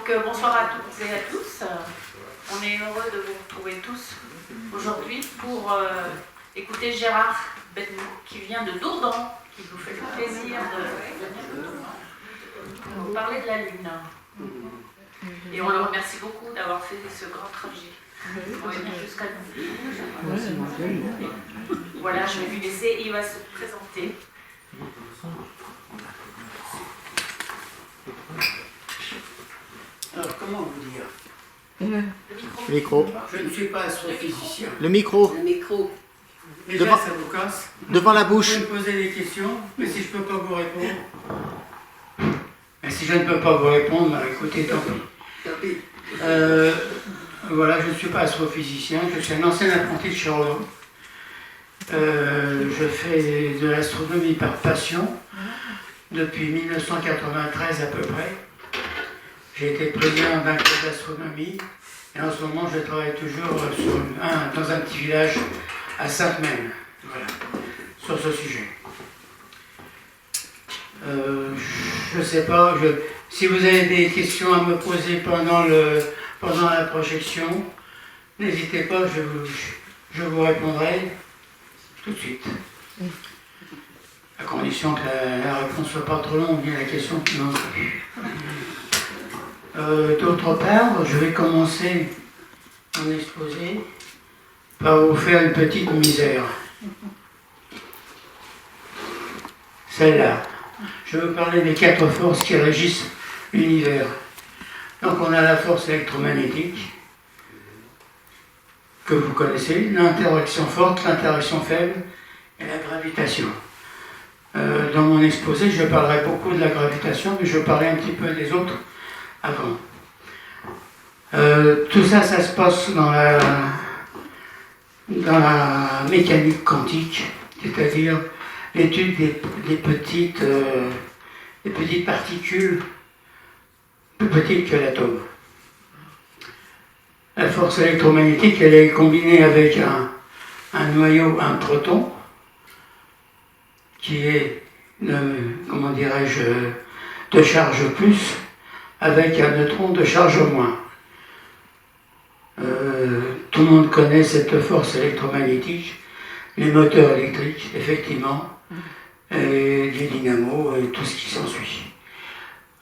Bonsoir à toutes et à tous. On est heureux de vous retrouver tous aujourd'hui pour écouter Gérard Bennou qui vient de Dourdan, qui vous fait le plaisir de nous parler de la Lune. Et on le remercie beaucoup d'avoir fait ce grand trajet pour venir jusqu'à nous. Voilà, je vais lui laisser et il va se présenter. Alors, comment vous dire? Le micro. Je ne suis pas astrophysicien. Le micro. Le micro. Déjà, Devant- ça vous casse. Devant la Vous bouche. pouvez me poser des questions, mais si je ne peux pas vous répondre... Mais si je ne peux pas vous répondre, bah, écoutez, tant pis. Voilà, je ne suis pas astrophysicien, je suis un ancien apprenti de Chirurgie. Je fais de l'astronomie par passion depuis 1993 à peu près. J'ai été président d'un club d'astronomie et en ce moment je travaille toujours dans un petit village à Sainte-Maine, voilà, sur ce sujet. Je ne sais pas, si vous avez des questions à me poser pendant la projection, n'hésitez pas, je vous répondrai tout de suite. À condition que la réponse ne soit pas trop longue, ni la question qui n'en soit plus. D'autre part, je vais commencer mon exposé par vous faire une petite misère. Celle-là. Je veux parler des 4 forces qui régissent l'univers. Donc on a la force électromagnétique, que vous connaissez, l'interaction forte, l'interaction faible et la gravitation. Dans mon exposé, je parlerai beaucoup de la gravitation, mais je parlerai un petit peu des autres avant. Tout ça, ça se passe dans la mécanique quantique, c'est-à-dire l'étude des petites particules plus petites que l'atome. La force électromagnétique, elle est combinée avec un noyau, un proton, qui est, comment dirais-je, de charge plus, avec un neutron de charge moins. Tout le monde connaît cette force électromagnétique, les moteurs électriques, effectivement, et les dynamos et tout ce qui s'ensuit.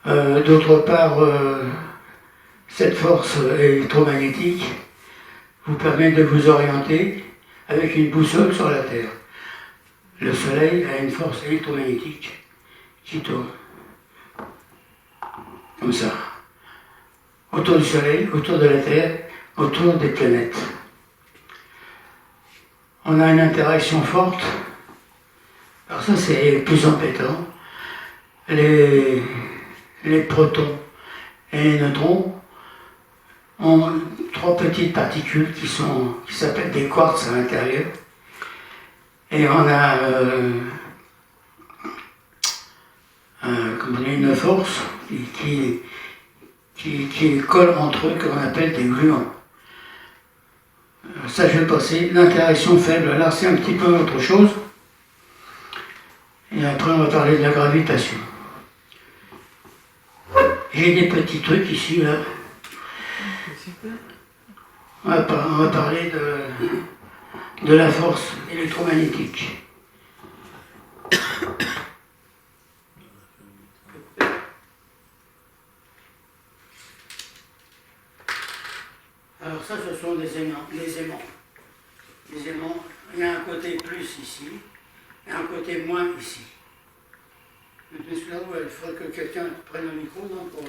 D'autre part, cette force électromagnétique vous permet de vous orienter avec une boussole sur la Terre. Le Soleil a une force électromagnétique qui tourne comme ça, autour du Soleil, autour de la Terre, autour des planètes. On a une interaction forte. Alors ça, c'est plus embêtant. Les protons et les neutrons ont 3 petites particules qui s'appellent des quarks à l'intérieur. Et on a une force qui colle entre eux, qu'on appelle des gluons. Ça, je vais passer. L'interaction faible, là, c'est un petit peu autre chose. Et après, on va parler de la gravitation. J'ai des petits trucs ici, là. On va parler de la force électromagnétique. Alors ça, ce sont les aimants. Les aimants, il y a un côté plus ici, et un côté moins ici. Mais celui-là, il faudrait que quelqu'un prenne le micro, non, pour...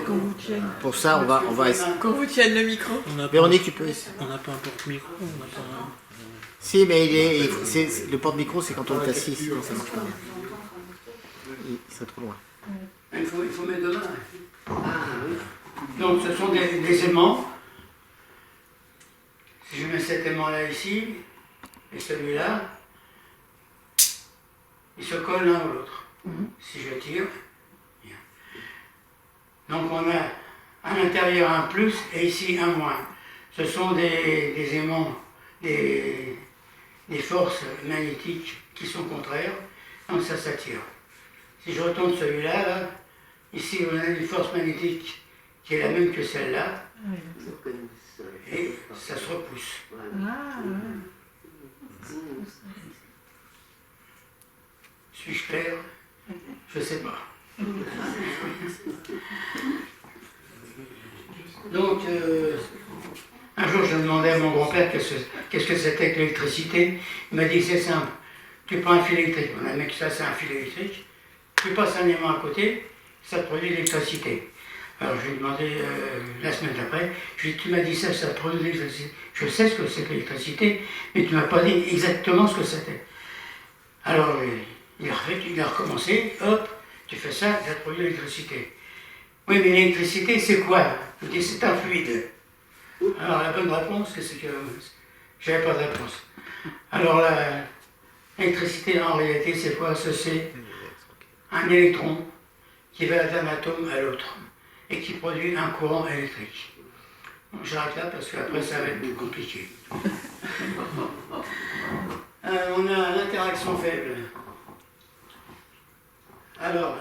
Qu'on vous tienne. Pour ça, on va essayer. Qu'on vous tienne le micro. Véronique, tu peux. On n'a pas un porte-micro, on n'a pas un... Si, mais le porte-micro, c'est quand on est assis, sinon ça marche pas bien. Il serait trop loin. Il faut mettre deux mains. Donc ce sont des aimants. Si je mets cet aimant-là ici, et celui-là, ils se collent l'un ou l'autre. Si je tire, bien. Donc on a à l'intérieur un plus et ici un moins. Ce sont des aimants, des forces magnétiques qui sont contraires, donc ça s'attire. Si je retourne celui-là, là, Ici, on a une force magnétique qui est la même que celle-là, et ça se repousse. Ah, Suis-je clair? Je sais pas. Donc, un jour, je demandais à mon grand-père qu'est-ce que c'était que l'électricité. Il m'a dit, c'est simple. Tu prends un fil électrique. On a un mec, ça, c'est un fil électrique. Tu passes un aimant à côté, ça produit de l'électricité. Alors, je lui ai demandé la semaine d'après, je lui ai dit, tu m'as dit ça, ça produit de l'électricité. Je sais ce que c'est que l'électricité, mais tu ne m'as pas dit exactement ce que c'était. Alors, il a recommencé, hop, tu fais ça, ça produit de l'électricité. Oui, mais l'électricité, c'est quoi? Je lui ai dit, c'est un fluide. Alors, la bonne réponse, c'est que j'avais pas de réponse. Alors, l'électricité, en réalité, c'est quoi? C'est un électron qui va d'un atome à l'autre et qui produit un courant électrique. Bon, j'arrête là parce qu'après, ça va être plus compliqué. On a l'interaction faible. Alors,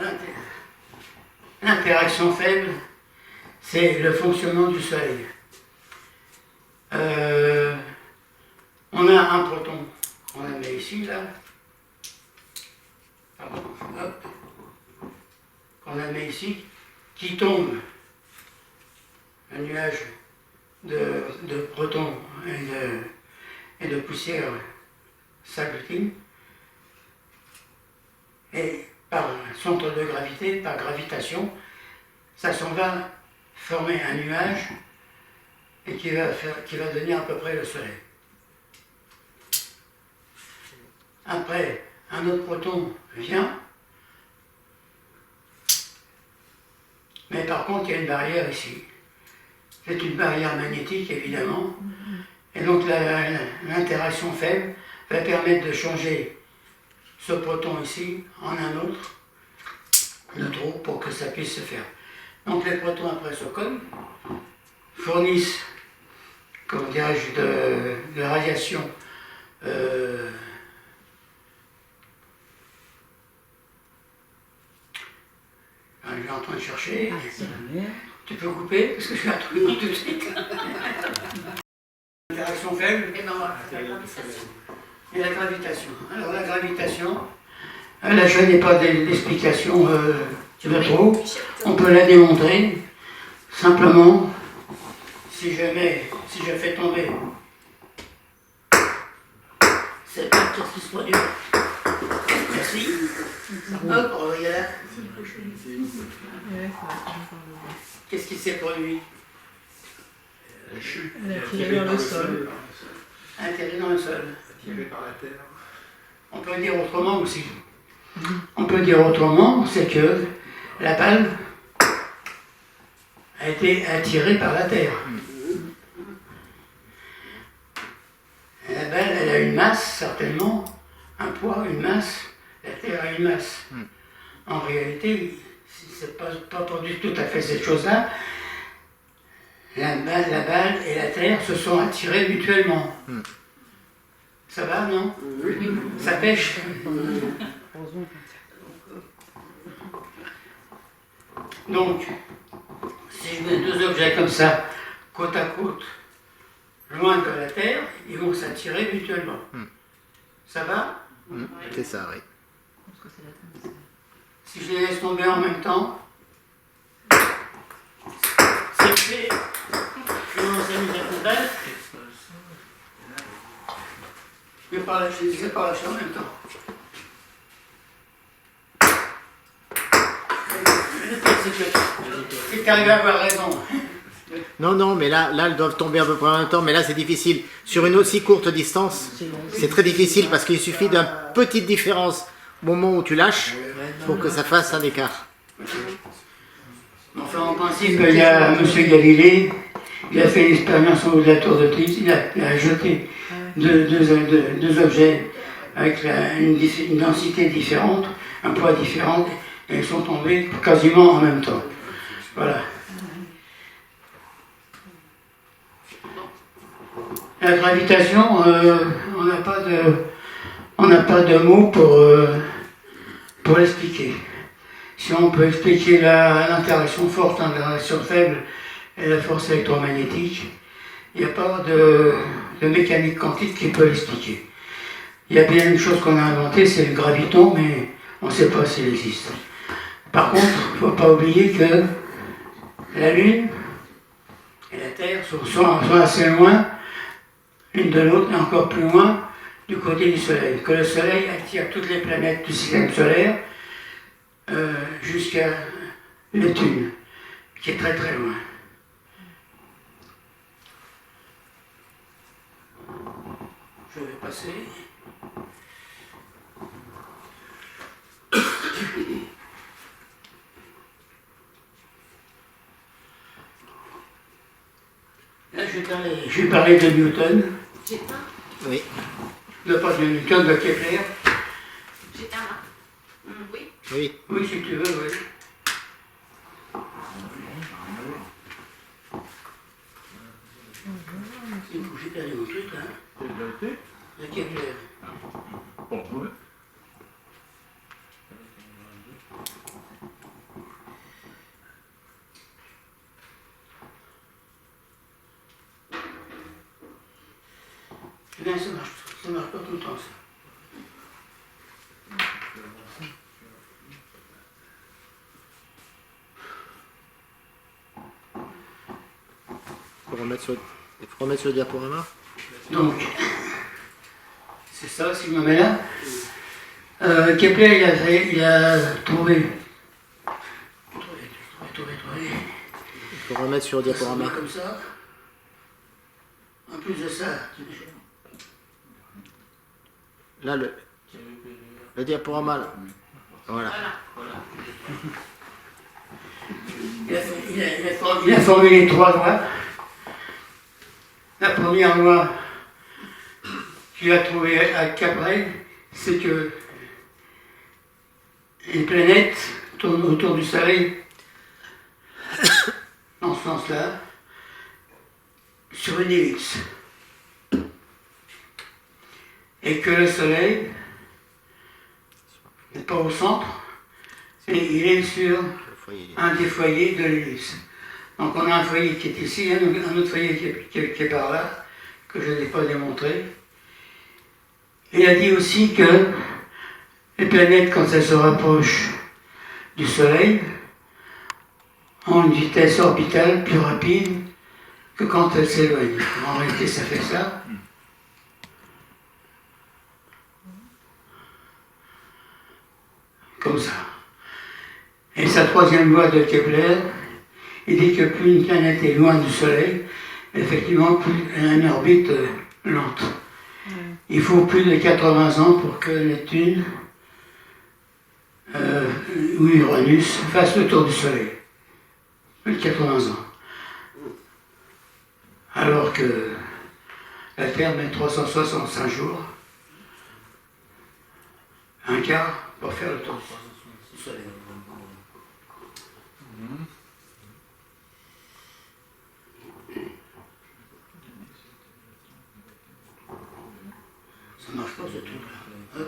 l'interaction faible, c'est le fonctionnement du Soleil. On a un proton, on la met ici, là. Pardon, hop. On la met ici, qui tombe, un nuage de protons et de poussière s'agglutine, et par centre de gravité, par gravitation, ça s'en va former un nuage et qui va devenir à peu près le Soleil. Après, un autre proton vient, mais par contre, il y a une barrière ici. C'est une barrière magnétique, évidemment, et donc l'interaction faible va permettre de changer ce proton ici en un autre, le trou, pour que ça puisse se faire. Donc les protons après se collent, fournissent, comment dirais-je, de radiation je suis en train de chercher. Tu peux couper parce que je vais la trouver tout de suite. L'interaction faible. Et ben voilà, la gravitation. Et la gravitation. Alors la gravitation, là je n'ai pas d'explication de trop. On peut la démontrer simplement si je fais tomber cette balle, qu'est-ce qui se produit? Merci. Hop, regardez là. Qu'est-ce qui s'est produit? Elle a tiré dans le sol. Atterri dans le sol. Attiré par la terre. On peut dire autrement aussi. On peut dire autrement, c'est que la balle a été attirée par la terre. Et la balle, elle a une masse, certainement, un poids, une masse. La terre a une masse. En réalité, c'est pas tout à fait cette chose-là. La balle et la terre se sont attirées mutuellement. Ça va, non? Ça pêche? Donc, si je mets deux objets comme ça, côte à côte, loin de la terre, ils vont s'attirer mutuellement. Ça va? C'est ça, oui. Si je les laisse tomber en même temps, c'est fait. Je vais s'amuser à poubelle. Je vais pas lâcher en même temps. Le pire, c'est que tu arrives à avoir raison. Non, mais là, elles doivent tomber à peu près en même temps, mais là, c'est difficile. Sur une aussi courte distance, c'est très difficile parce qu'il suffit d'une petite différence au moment où tu lâches pour que ça fasse un écart. Enfin, en principe, il y a M. Galilée, il a fait l'expérience au haut de la tour de Pise, il a jeté deux objets avec une densité différente, un poids différent, et ils sont tombés quasiment en même temps. Voilà. La gravitation, on n'a pas de mots pour l'expliquer. si on peut expliquer l'interaction forte, l'interaction faible et la force électromagnétique, il n'y a pas de mécanique quantique qui peut l'expliquer. Il y a bien une chose qu'on a inventée, c'est le graviton, mais on ne sait pas s'il existe. Par contre, il ne faut pas oublier que la Lune et la Terre sont assez loin l'une de l'autre et encore plus loin du côté du Soleil. Que le Soleil attire toutes les planètes du système solaire jusqu'à Neptune, qui est très très loin. Je vais passer. Là, je vais parler de Newton. Oui. Pas de Newton, de Kepler. J'ai un. Oui. Oui. Oui, si tu veux, oui. J'ai perdu mon truc, hein. De Kepler. Eh bien, ça marche pas tout le temps, ça. Il faut remettre sur le diaporama. Donc, c'est ça, si je me mets là. Kepler, il a trouvé. Il faut remettre sur le diaporama. Comme ça. En plus de ça, Là, le diaporama, là. Voilà. il a formulé 3 lois. La première loi qu'il a trouvée à Kepler, c'est que les planètes tournent autour du Soleil, dans ce sens-là, sur une ellipse. Et que le Soleil n'est pas au centre, mais il est sur un des foyers de l'ellipse. Donc on a un foyer qui est ici, un autre foyer qui est par là, que je n'ai pas démontré. Il a dit aussi que les planètes, quand elles se rapprochent du Soleil, ont une vitesse orbitale plus rapide que quand elles s'éloignent. En réalité, ça fait ça. Comme ça. Et sa troisième loi de Kepler, il dit que plus une planète est loin du Soleil, effectivement, plus elle a une orbite lente. Il faut plus de 80 ans pour que Neptune ou Uranus fasse le tour du Soleil. Plus de 80 ans. Alors que la Terre met 365 jours, un quart, pour faire le tour du Soleil. Ça marche pas ce truc-là.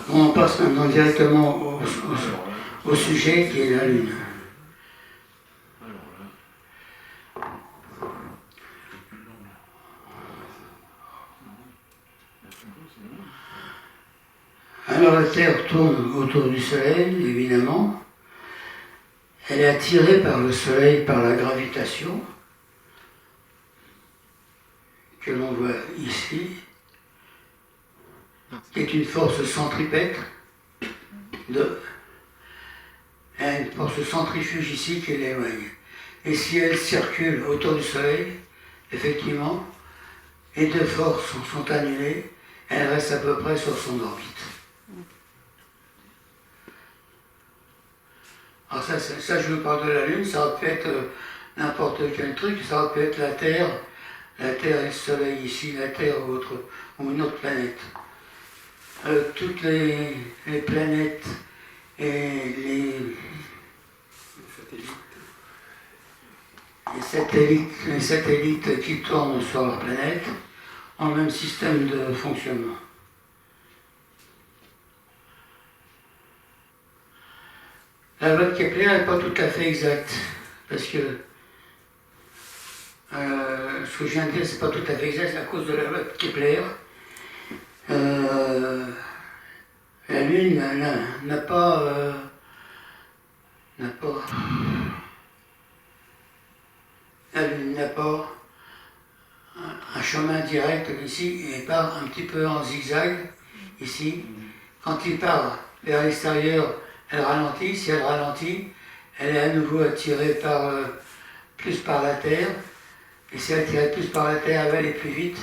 On passe maintenant directement au sujet qui est la Lune. Alors la Terre tourne autour du Soleil, évidemment. Elle est attirée par le Soleil, par la gravitation, que l'on voit ici, qui est une force centripète. Elle a une force centrifuge ici qui l'éloigne. Et si elle circule autour du Soleil, effectivement, les deux forces sont annulées, elle reste à peu près sur son orbite. Alors ça je vous parle de la Lune, ça aurait pu être n'importe quel truc, ça aurait pu être la Terre et le Soleil ici, la Terre ou une autre planète. Toutes les planètes et les satellites qui tournent sur leur planète ont le même système de fonctionnement. La loi de Kepler n'est pas tout à fait exacte, parce que ce que je viens de dire, c'est pas tout à fait exact, c'est à cause de la loi de Kepler. La Lune n'a pas la Lune n'a pas un chemin direct ici, il part un petit peu en zigzag ici. Quand il part vers l'extérieur, elle ralentit. Si elle ralentit, elle est à nouveau attirée plus par la Terre. Et si elle est attirée plus par la Terre, elle va aller plus vite.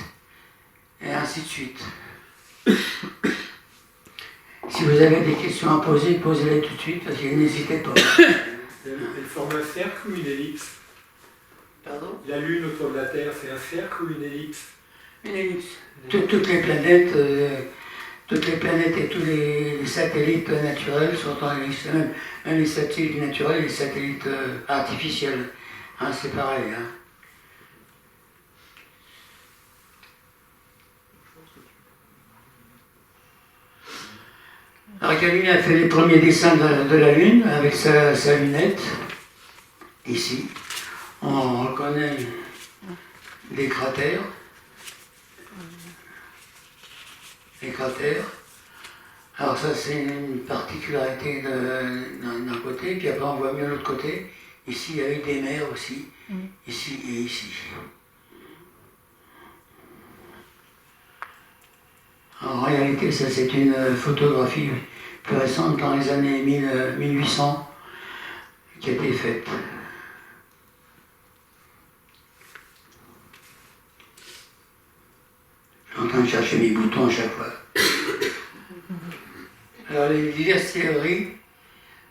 Et ainsi de suite. Si vous avez des questions à poser, posez-les tout de suite, parce que n'hésitez pas. Elle forme un cercle ou une ellipse? Pardon? La Lune autour de la Terre, c'est un cercle ou une ellipse? Une ellipse. Toutes les planètes et tous les satellites naturels sont en ellipse. Même les satellites naturels et les satellites artificiels. Hein, c'est pareil. Hein. Alors Galilée a fait les premiers dessins de la Lune avec sa lunette. Ici, on reconnaît des cratères. Les cratères. Alors ça c'est une particularité d'un côté, puis après on voit mieux l'autre côté. Ici il y a eu des mers aussi, ici et ici. En réalité ça c'est une photographie plus récente dans les années 1800 qui a été faite. Je suis en train de chercher mes boutons à chaque fois. Alors, les diverses théories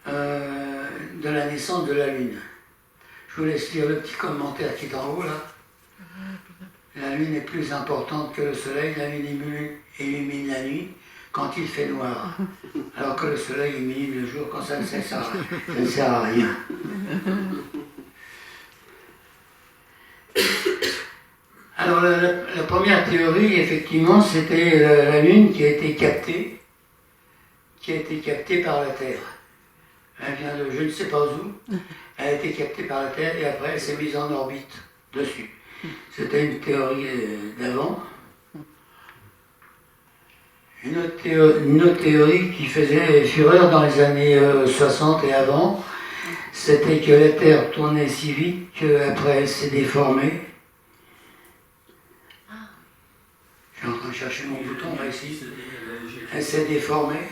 de la naissance de la Lune. Je vous laisse lire le petit commentaire qui est en haut là. La Lune est plus importante que le Soleil. La Lune illumine la nuit quand il fait noir, alors que le Soleil illumine le jour quand ça ne sert à rien. Alors la première théorie, effectivement, c'était la Lune qui a été captée par la Terre. Elle vient de je ne sais pas où, elle a été captée par la Terre et après elle s'est mise en orbite dessus. C'était une théorie d'avant. Une autre théorie qui faisait fureur dans les années 60 et avant, c'était que la Terre tournait si vite qu'après elle s'est déformée. Je suis en train de chercher mon bouton là ici. Elle s'est déformée.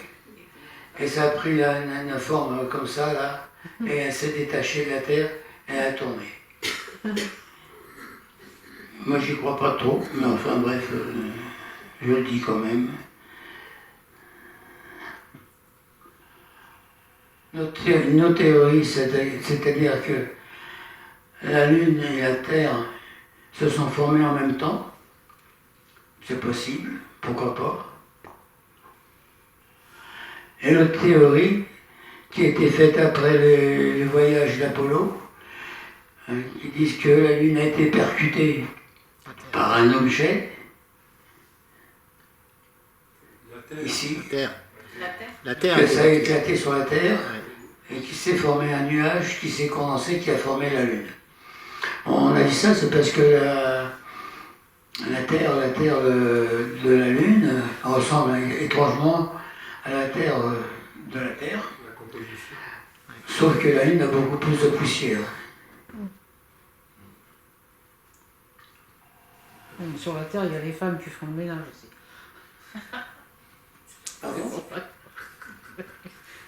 Et ça a pris une forme comme ça là. Et elle s'est détachée de la Terre et elle a tourné. Moi j'y crois pas trop, mais enfin bref, je le dis quand même. Nos théories, c'est-à-dire que la Lune et la Terre se sont formées en même temps. C'est possible, pourquoi pas. Et l'autre théorie, qui a été faite après les voyages d'Apollo, qui disent que la Lune a été percutée par un objet, ici, La Terre. que ça a éclaté sur la Terre, et qui s'est formé un nuage, qui s'est condensé, qui a formé la Lune. On a dit ça, c'est parce que la Terre de la Lune ressemble étrangement à la Terre de la Terre, sauf que la Lune a beaucoup plus de poussière. Sur la Terre, il y a les femmes qui font le ménage aussi. Pardon?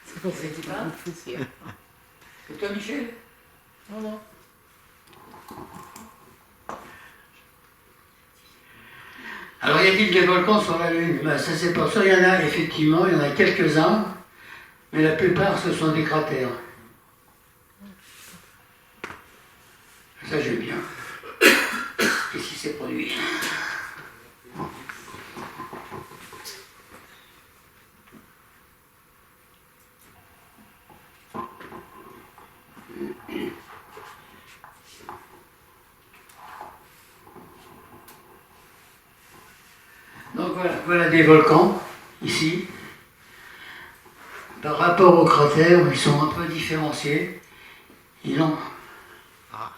C'est pour ça qu'il y a beaucoup de poussière. C'est toi, Michel? Non, non. Alors, y a-t-il des volcans sur la Lune? Ben, ça, c'est pas ça. Il y en a, effectivement, il y en a quelques-uns, mais la plupart, ce sont des cratères. Ça, j'aime bien. Qu'est-ce qui s'est produit? Donc voilà des volcans, ici. Par rapport aux cratères, ils sont un peu différenciés. Ils ont... Ah.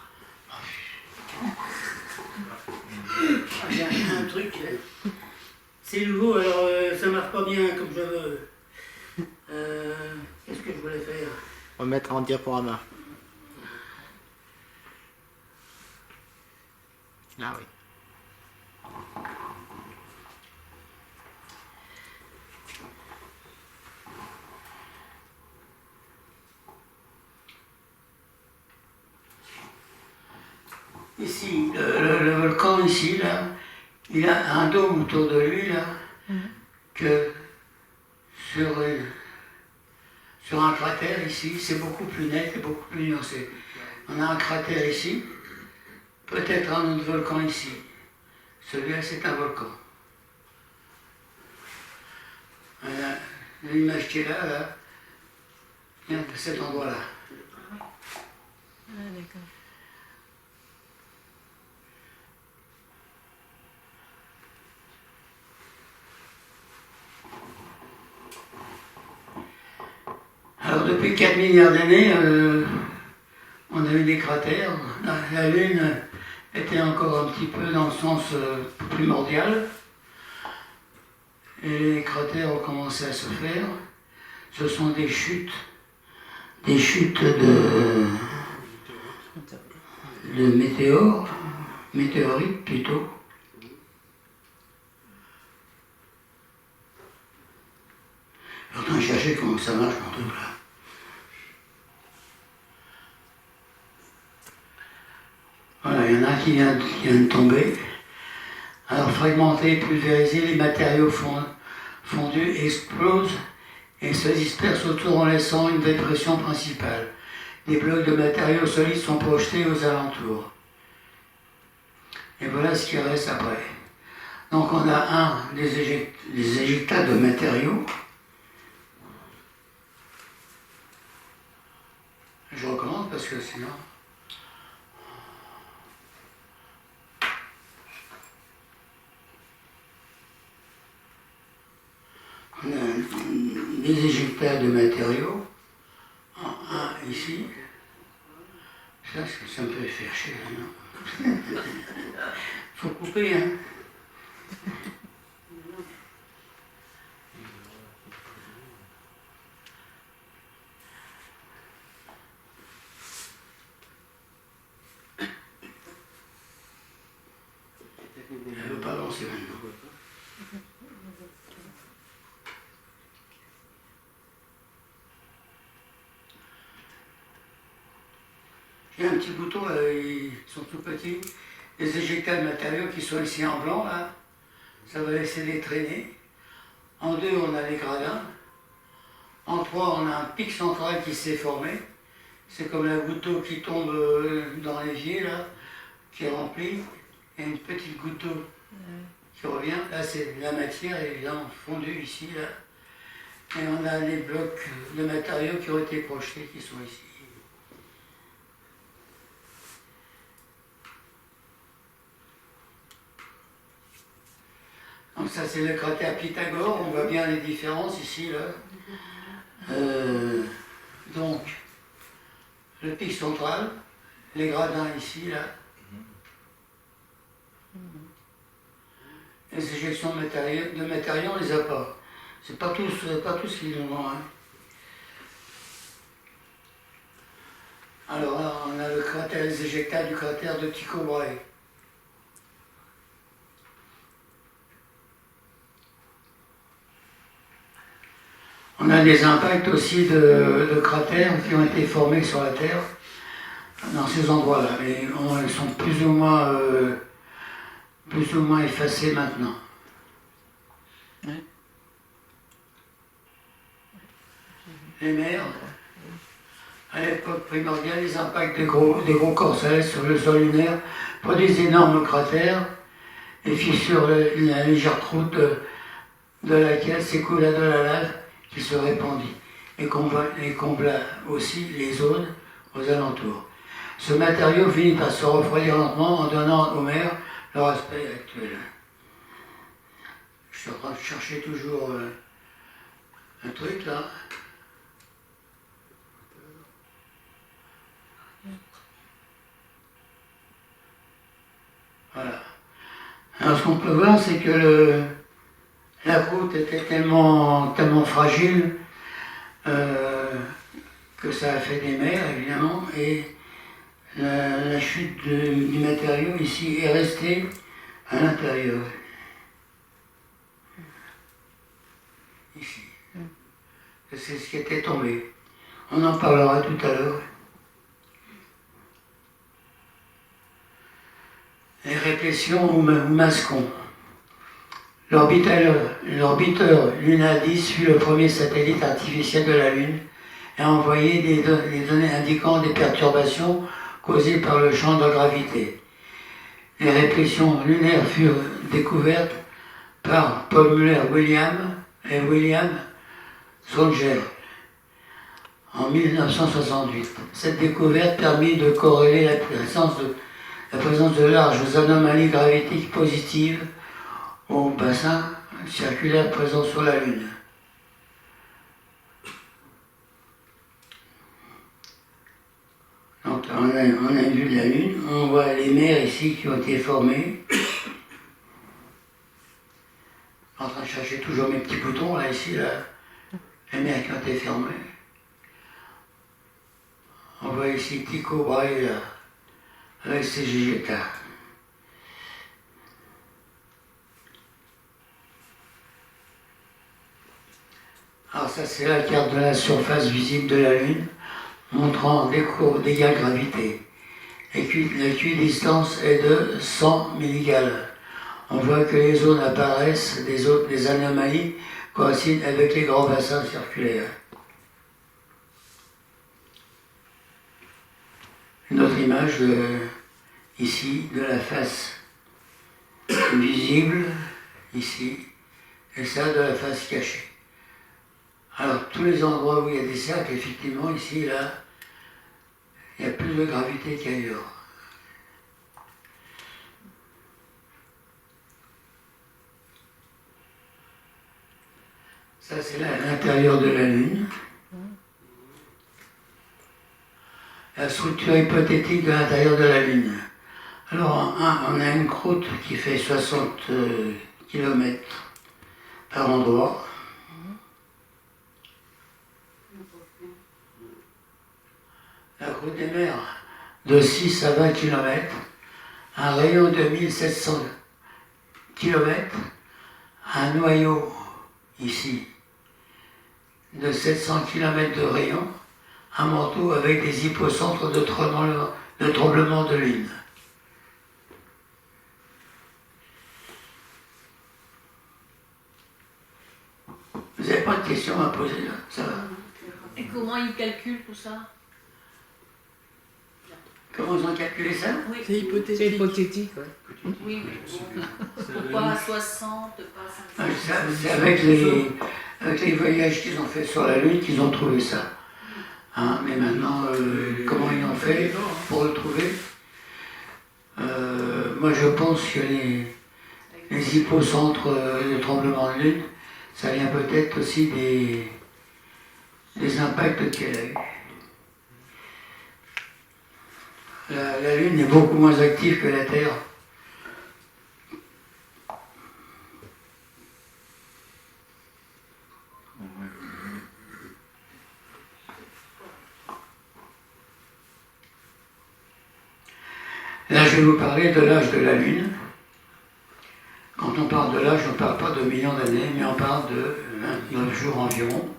J'ai un truc, c'est nouveau, alors ça marche pas bien comme je veux. Qu'est-ce que je voulais faire? On va mettre en diaporama. Ah oui. Ici, le volcan ici, là, il a un dôme autour de lui, là, que sur un cratère ici, c'est beaucoup plus net et beaucoup plus nuancé. On a un cratère ici, peut-être un autre volcan ici. Celui-là, c'est un volcan. Voilà, l'image qui est là, vient de cet endroit-là. Ah, d'accord. Alors depuis 4 milliards d'années, on a eu des cratères. La Lune était encore un petit peu dans le sens primordial. Et les cratères ont commencé à se faire. Ce sont des chutes de météorites plutôt. Je suis en train de chercher comment ça marche mon truc là. Voilà, il y en a un qui vient de tomber. Alors fragmentés, pulvérisés, les matériaux fondus explosent et se dispersent autour en laissant une dépression principale. Des blocs de matériaux solides sont projetés aux alentours. Et voilà ce qui reste après. Donc on a des éjectats de matériaux. Je recommence parce que sinon... On a des éjectats de matériaux. Un ici. Ça me peut faire chier. Faut couper, hein. Elle ne veut pas avancer maintenant. J'ai un petit bouton, ils sont tout petits. Les éjectats de matériaux qui sont ici en blanc, là, ça va laisser les traîner. En 2, on a les gradins. En 3, on a un pic central qui s'est formé. C'est comme la goutte d'eau qui tombe dans l'évier, là, qui est remplie. Et une petite goutte d'eau qui revient. Là, c'est la matière, elle est là, fondue ici, là. Et on a les blocs de matériaux qui ont été projetés, qui sont ici. Donc ça, c'est le cratère Pythagore. On voit bien les différences ici, là. Donc, le pic central, les gradins ici, là. Les éjections de matériaux, on ne les a pas. C'est pas tous qui les ont. Hein. Alors là, on a le cratère, les éjectats du cratère de Tycho Brahe. On a des impacts aussi de cratères qui ont été formés sur la Terre dans ces endroits-là. Mais ils sont plus ou moins effacés maintenant. Ouais. Les mers, à l'époque primordiale, les impacts des gros corps célestes sur le sol lunaire produisent d'énormes cratères et fissurent la légère croûte de laquelle s'écoula de la lave qui se répandit et combla aussi les zones aux alentours. Ce matériau finit par se refroidir lentement en donnant aux mers leur aspect actuel. Je suis en train de chercher toujours un truc là. ce qu'on peut voir, c'est que la croûte était tellement fragile que ça a fait des mers, évidemment, et la chute du matériau ici est restée à l'intérieur. Ici. C'est ce qui était tombé. On en parlera tout à l'heure. Les réplétions ou mascons. L'orbiteur Luna 10 fut le premier satellite artificiel de la Lune et a envoyé des données indiquant des perturbations causées par le champ de gravité. Les réplétions lunaires furent découvertes par Paul Muller-Williams et William Solger en 1968. Cette découverte permit de corréler la présence de larges anomalies gravitiques positives au bassin circulaire présent sur la Lune. Donc on a une vue de la Lune, on voit les mers ici qui ont été formées. En train de chercher toujours mes petits boutons, là, ici, là, les mers qui ont été fermées. On voit ici Tycho Brahe, là, avec ses Gigeta. Alors ça, c'est la carte de la surface visible de la Lune, montrant des courbes d'égal-gravité. L'équidistance est de 100 millégales. On voit que les zones apparaissent, des anomalies coïncident avec les grands bassins circulaires. Une autre image ici de la face visible, ici, et ça de la face cachée. Alors tous les endroits où il y a des cercles, effectivement, ici, là, il y a plus de gravité qu'ailleurs. Ça, c'est l'intérieur de la Lune. La structure hypothétique de l'intérieur de la Lune. Alors, on a une croûte qui fait 60 km par endroit. La croûte des mers de 6 à 20 km, un rayon de 1700 km, un noyau ici de 700 km de rayon, un manteau avec des hypocentres de tremblement de Lune. Vous n'avez pas de questions à poser là, ça va? Et comment ils calculent tout ça? Comment ils ont calculé ça? Oui, C'est hypothétique. oui, oui. Pourquoi 60, pas 50? C'est avec les voyages qu'ils ont fait sur la Lune qu'ils ont trouvé ça. Hein, mais maintenant, comment ils ont fait pour le trouver? Moi je pense que les hypocentres de tremblement de Lune, ça vient peut-être aussi des impacts qu'elle a eu. La Lune est beaucoup moins active que la Terre. Là, je vais vous parler de l'âge de la Lune. Quand on parle de l'âge, on ne parle pas de millions d'années, mais on parle de 29 jours environ.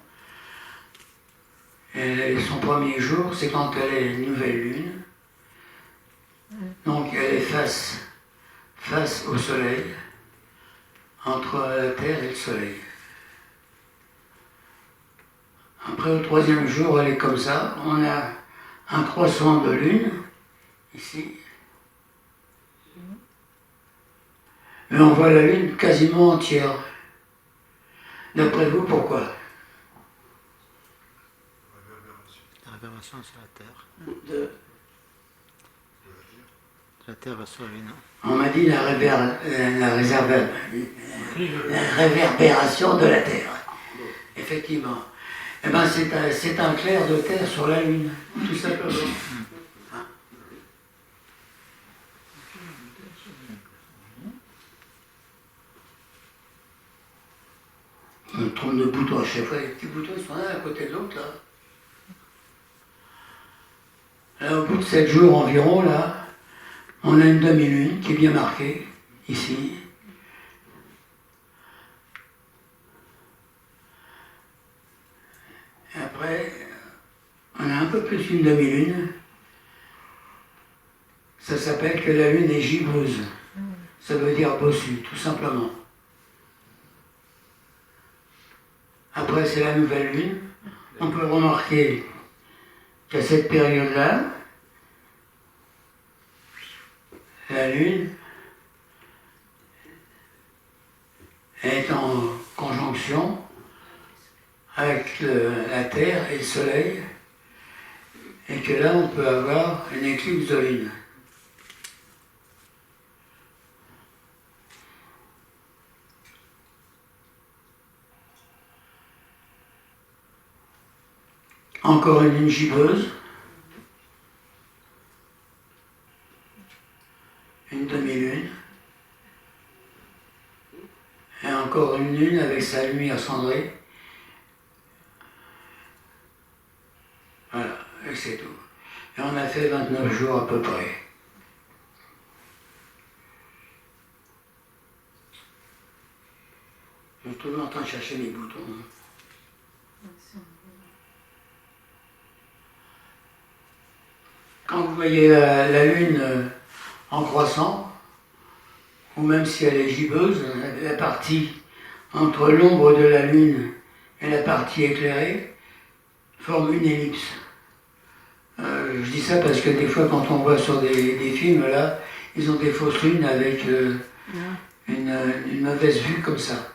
Et son premier jour, c'est quand elle est une nouvelle Lune. Donc elle est face au Soleil, entre la Terre et le Soleil. Après, au troisième jour, elle est comme ça. On a un croissant de Lune, ici. Mais on voit la Lune quasiment entière. D'après vous, pourquoi? La réverbération sur la Terre. La Terre va sur la Lune. On m'a dit la réverbération de la Terre. Effectivement. Eh ben, c'est un clair de Terre sur la Lune, tout simplement. On trompe de boutons à chaque fois, les petits boutons ils sont l'un à côté de l'autre là. Là, au bout de 7 jours environ, là, on a une demi-lune qui est bien marquée, ici. Et après, on a un peu plus qu'une demi-lune. Ça s'appelle que la lune est gibbeuse. Ça veut dire bossue, tout simplement. Après, c'est la nouvelle lune. On peut remarquer qu'à cette période-là, la lune est en conjonction avec la Terre et le Soleil, et que là, on peut avoir une éclipse de lune. Encore une lune gibbeuse, une demi-lune, et encore une lune avec sa lumière cendrée. Voilà, et c'est tout. Et on a fait 29 jours à peu près. Je suis tout le temps en train de chercher mes boutons. Quand vous voyez la lune en croissant, ou même si elle est gibbeuse, la partie entre l'ombre de la lune et la partie éclairée forme une ellipse. Je dis ça parce que des fois quand on voit sur des films là, ils ont des fausses lunes avec une mauvaise vue comme ça.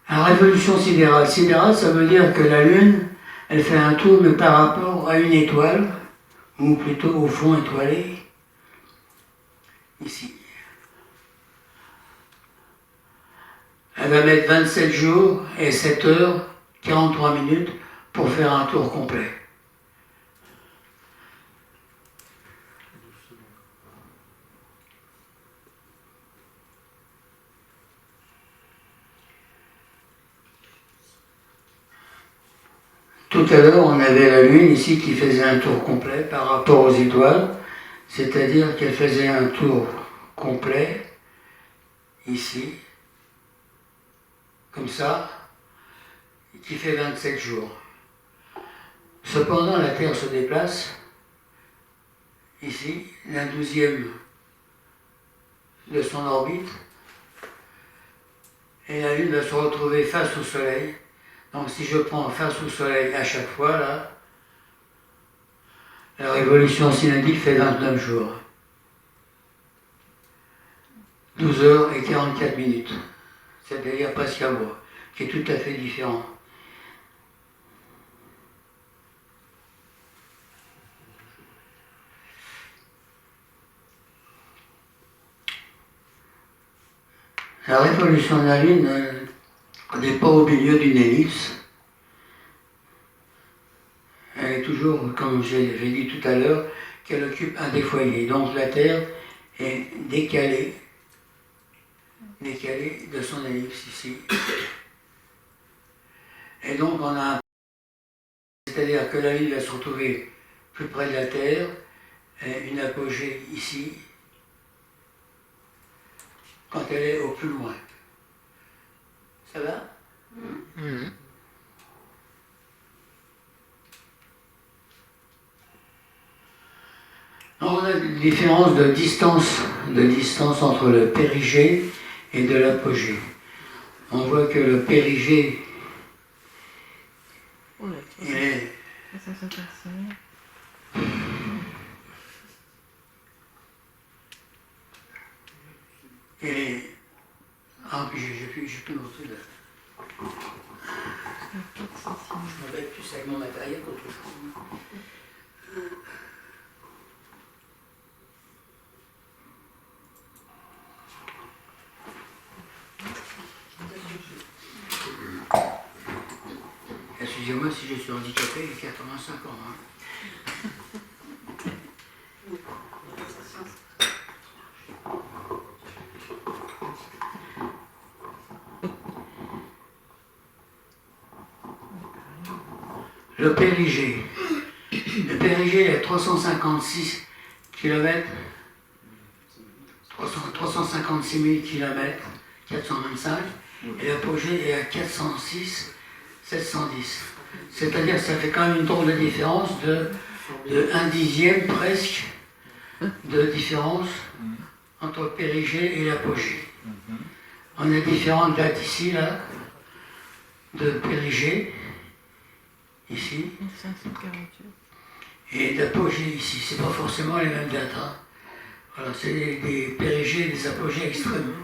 La révolution sidérale. Sidérale, ça veut dire que la Lune, elle fait un tour, mais par rapport à une étoile, ou plutôt au fond étoilé, ici. Elle va mettre 27 jours et 7 heures, 43 minutes pour faire un tour complet. Tout à l'heure, on avait la Lune ici qui faisait un tour complet par rapport aux étoiles, c'est-à-dire qu'elle faisait un tour complet ici, comme ça, qui fait 27 jours. Cependant, la Terre se déplace ici, la 12e de son orbite, et la Lune va se retrouver face au Soleil. Donc si je prends face au Soleil à chaque fois, là, la révolution synodique fait 29 jours. 12 heures et 44 minutes. C'est-à-dire presque un mois, qui est tout à fait différent. La révolution de la Lune n'est pas au milieu d'une ellipse. Elle est toujours, comme j'ai dit tout à l'heure, qu'elle occupe un des foyers. Donc la Terre est décalée de son ellipse ici. Et donc on a c'est-à-dire que la Lune va se retrouver plus près de la Terre, et une apogée ici, quand elle est au plus loin. Ça va? On a une différence de distance entre le périgée et de l'apogée. On voit que le périgée il est ah, puis j'ai plus montré là. Je m'embête plus avec mon matériel qu'autre chose. Excusez-moi si je suis handicapé, j'ai 85 ans. Hein. le périgée. Le périgée est à 356 km, 356 000 km, 425, et l'apogée est à 406, 710. C'est-à-dire que ça fait quand même une drôle de différence de 1/10 presque de différence entre le périgée et l'apogée. On a différentes dates ici, là, de périgée, ici, 1548. et d'apogée ici. C'est pas forcément les mêmes dates. Hein. Voilà, c'est des périgées et des apogées extrêmes.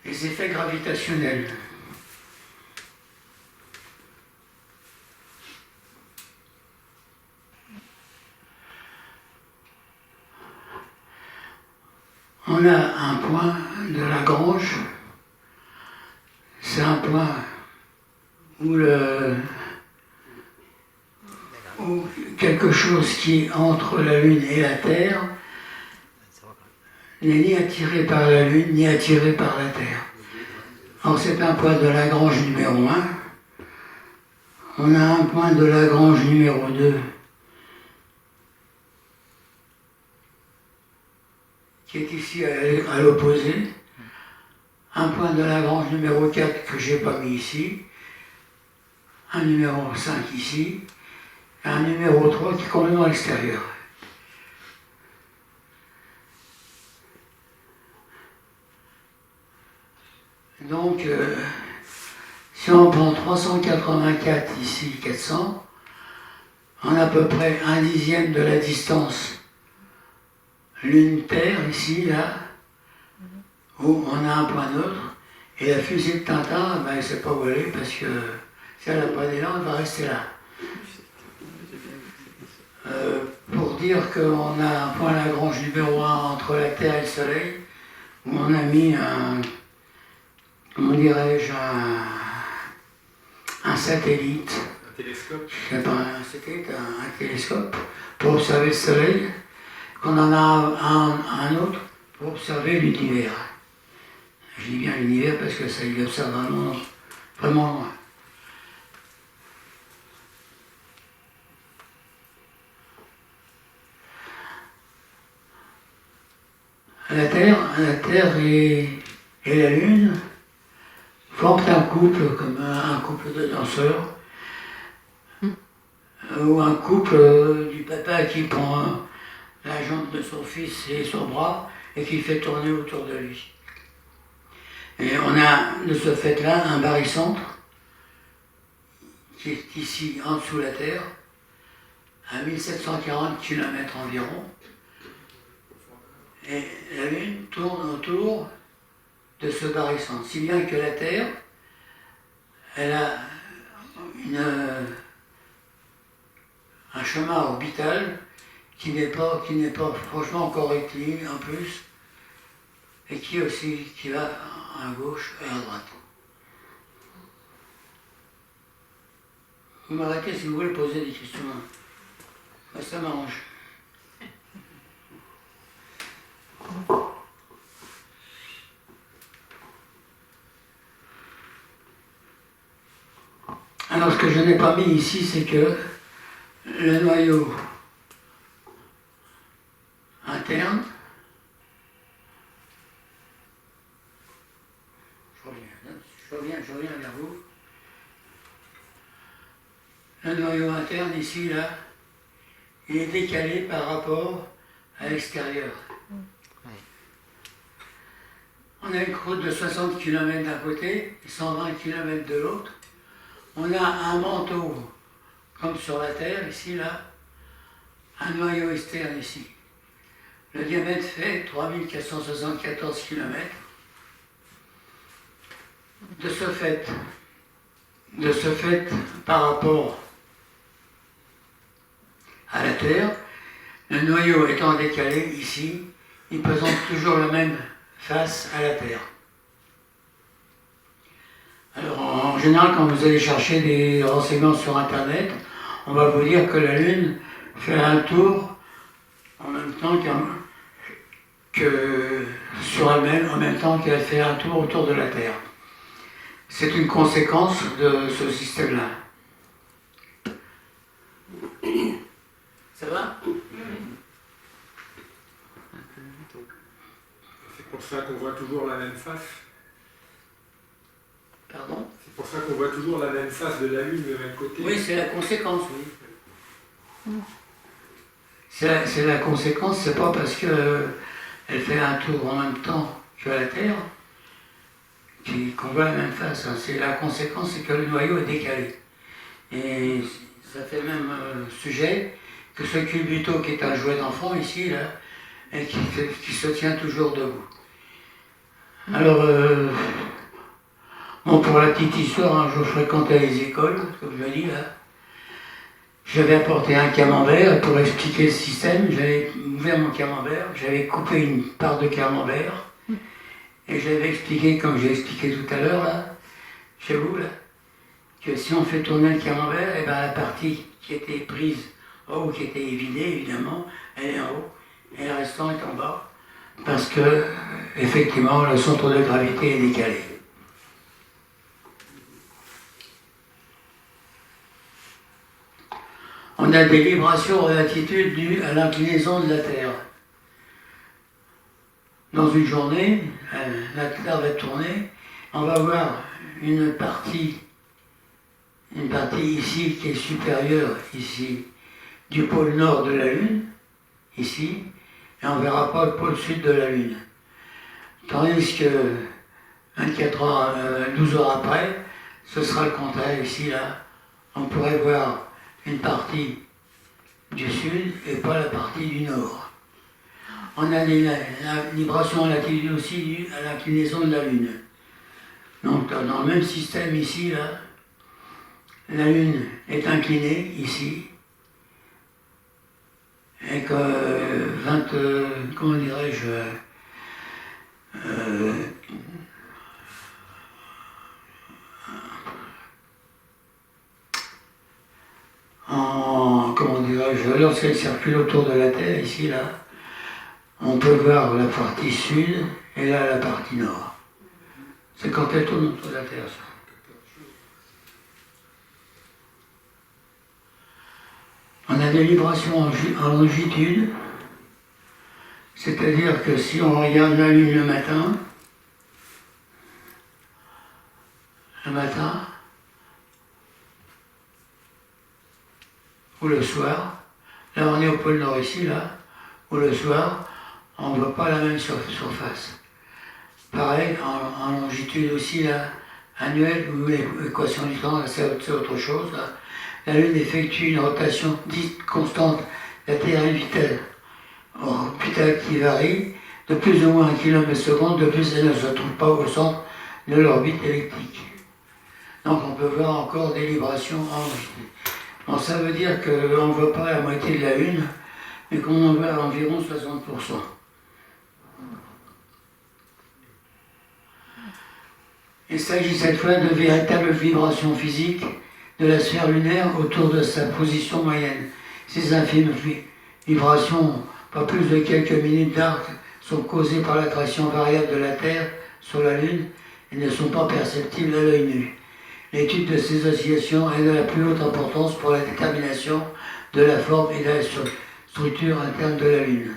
Les effets gravitationnels. On a un point de Lagrange, c'est un point où quelque chose qui est entre la Lune et la Terre n'est ni attiré par la Lune ni attiré par la Terre. Alors c'est un point de Lagrange numéro 1. On a un point de Lagrange numéro 2 qui est ici à l'opposé. Un point de Lagrange numéro 4 que je n'ai pas mis ici. Un numéro 5 ici. Et un numéro 3 qui est complètement à l'extérieur. Donc, si on prend 384 ici, 400, on a à peu près 1/10 de la distance Lune-Terre, ici, là, où on a un point neutre, et la fusée de Tintin, ben, elle ne sait pas où aller, parce que si elle n'a pas d'élan, elle va rester là. Pour dire qu'on a un point Lagrange numéro 1 entre la Terre et le Soleil, où on a mis comment dirais-je, un satellite. Un télescope. C'est pas un satellite, un télescope, pour observer le Soleil, qu'on en a un autre pour observer l'univers. Je dis bien l'univers parce que ça, il observe vraiment, vraiment loin. La Terre et la Lune forment un couple, comme un couple de danseurs, ou un couple du papa qui prend la jambe de son fils et son bras et qui fait tourner autour de lui. Et on a de ce fait-là un barycentre qui est ici en dessous de la Terre, à 1740 km environ. Et la Lune tourne autour de ce barycentre, si bien que la Terre, elle a un chemin orbital qui n'est pas franchement encore rectiligne en plus, et qui va à gauche et à droite. Vous m'arrêtez si vous voulez poser des questions. Moi, ça m'arrange. Alors, ce que je n'ai pas mis ici, c'est que le noyau interne, je reviens vers vous. Le noyau interne, ici, là, il est décalé par rapport à l'extérieur. On a une croûte de 60 km d'un côté et 120 km de l'autre. On a un manteau, comme sur la Terre, ici, là, un noyau externe ici. Le diamètre fait 3474 km. De ce fait, par rapport à la Terre, le noyau étant décalé ici, il présente toujours la même face à la Terre. Alors, en général, quand vous allez chercher des renseignements sur Internet, on va vous dire que la Lune fait un tour en même temps que sur elle-même en même temps qu'elle fait un tour autour de la Terre. C'est une conséquence de ce système-là. Ça va? C'est pour ça qu'on voit toujours la même face. Pardon? C'est pour ça qu'on voit toujours la même face de la Lune, le même côté. Oui, c'est la conséquence, oui. C'est la conséquence, c'est pas parce qu'elle fait un tour en même temps que la Terre qu'on voit la même face. Hein. C'est la conséquence, c'est que le noyau est décalé. Et ça fait le même sujet que ce culbuto qui est un jouet d'enfant ici, là, et qui se tient toujours debout. Alors, bon, pour la petite histoire, hein, je fréquentais les écoles, comme je dis là. J'avais apporté un camembert pour expliquer le système. J'avais ouvert mon camembert, j'avais coupé une part de camembert et j'avais expliqué, comme j'ai expliqué tout à l'heure, là, chez vous, là, que si on fait tourner le camembert, et ben la partie qui était prise en haut, qui était vidée, évidemment, elle est en haut et le restant est en bas. Parce que, effectivement, le centre de gravité est décalé. On a des vibrations en latitude dues à l'inclinaison de la Terre. Dans une journée, la Terre va tourner, on va voir une partie ici qui est supérieure, ici, du pôle nord de la Lune, ici, et on ne verra pas le pôle sud de la Lune. Tandis que 24 heures, 12 heures après, ce sera le contraire ici, là. On pourrait voir une partie du sud et pas la partie du nord. On a la vibration en latitude aussi due à l'inclinaison de la Lune. Donc dans le même système ici, là, la Lune est inclinée ici, et que comment dirais-je, comment dirais-je, lorsqu'elle circule autour de la Terre, ici, là, on peut voir la partie sud et là la partie nord. C'est quand elle tourne autour de la Terre, ça. On a des vibrations en longitude, c'est-à-dire que si on regarde la Lune le matin, ou le soir, là on est au pôle Nord ici, là, ou le soir, on ne voit pas la même surface. Pareil, en longitude aussi, là, annuelle, ou l'équation du temps, c'est autre chose. Là. La Lune effectue une rotation dite constante. La Terre est une vitesse orbitale qui varie de plus ou moins 1 km/s, de plus elle ne se trouve pas au centre de l'orbite électrique. Donc on peut voir encore des vibrations en longitude. Bon, ça veut dire qu'on ne voit pas la moitié de la Lune, mais qu'on en voit environ 60%. Il s'agit cette fois de véritables vibrations physiques de la sphère lunaire autour de sa position moyenne. Ces infimes vibrations, pas plus de quelques minutes d'arc, sont causées par l'attraction variable de la Terre sur la Lune et ne sont pas perceptibles à l'œil nu. L'étude de ces oscillations est de la plus haute importance pour la détermination de la forme et de la structure interne de la Lune.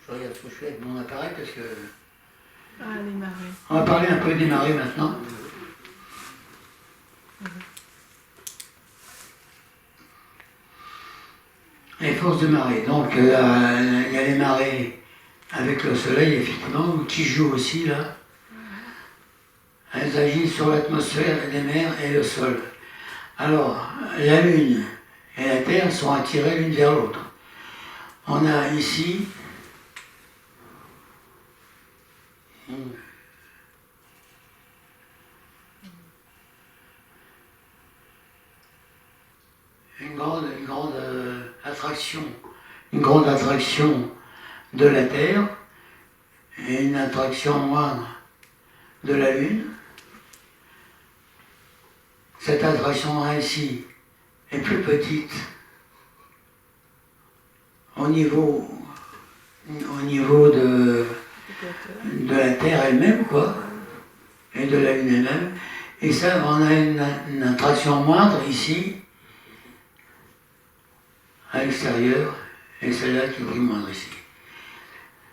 Je regarde ce que je fais avec mon appareil parce que... Ah, les marées. On va parler un peu des marées maintenant. Les forces de marée. Donc il y a les marées avec le soleil, effectivement, qui jouent aussi là. Elles agissent sur l'atmosphère des mers et le sol. Alors, la Lune et la Terre sont attirées l'une vers l'autre. On a ici une grande attraction de la Terre et une attraction moindre de la Lune. cette attraction-là ici est plus petite au niveau de la Terre elle-même, quoi, et de la Lune elle-même. Et ça, on a une attraction moindre ici, à l'extérieur, et celle-là qui est plus moindre ici.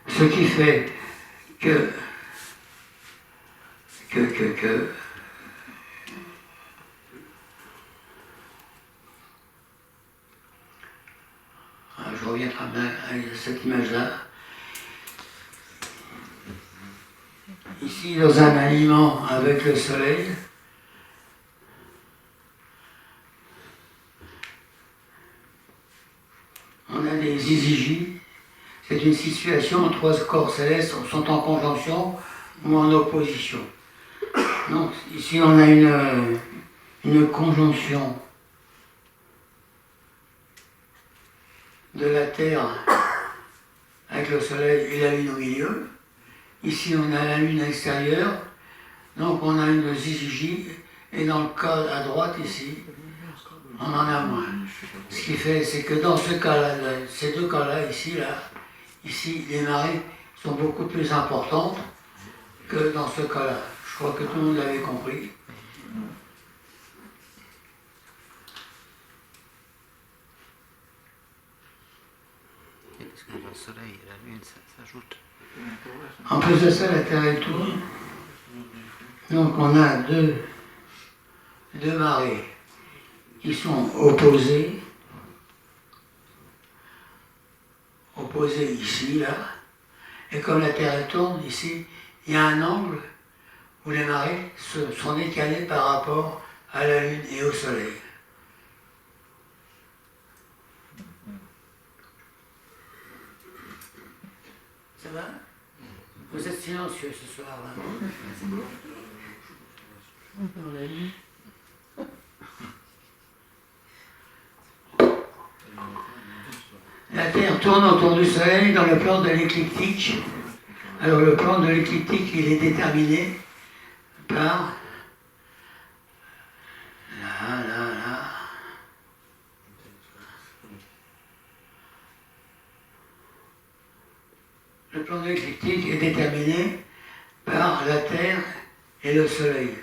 Ce qui fait que je reviens à cette image-là. Ici, dans un aliment avec le soleil, on a des IZJ. C'est une situation où trois corps célestes sont en conjonction ou en opposition. Donc ici on a une conjonction de la Terre avec le Soleil et la Lune au milieu. Ici on a la Lune à l'extérieur, donc on a une ZJ, et dans le cas à droite ici, on en a moins. Ce qui fait, c'est que dans ce cas-là, ces deux cas-là, ici, les marées sont beaucoup plus importantes que dans ce cas-là. Je crois que tout le monde l'avait compris. Parce que le soleil et la lune, ça s'ajoute. En plus de ça, la Terre elle tourne. Donc on a deux marées qui sont opposées ici, là. Et comme la Terre elle tourne ici, il y a un angle où les marées sont décalées par rapport à la Lune et au Soleil. Ça va? Vous êtes silencieux ce soir, là. La Terre tourne autour du Soleil dans le plan de l'écliptique. Alors le plan de l'écliptique, il est déterminé par là. Le plan de l'écliptique est déterminé par la Terre et le Soleil.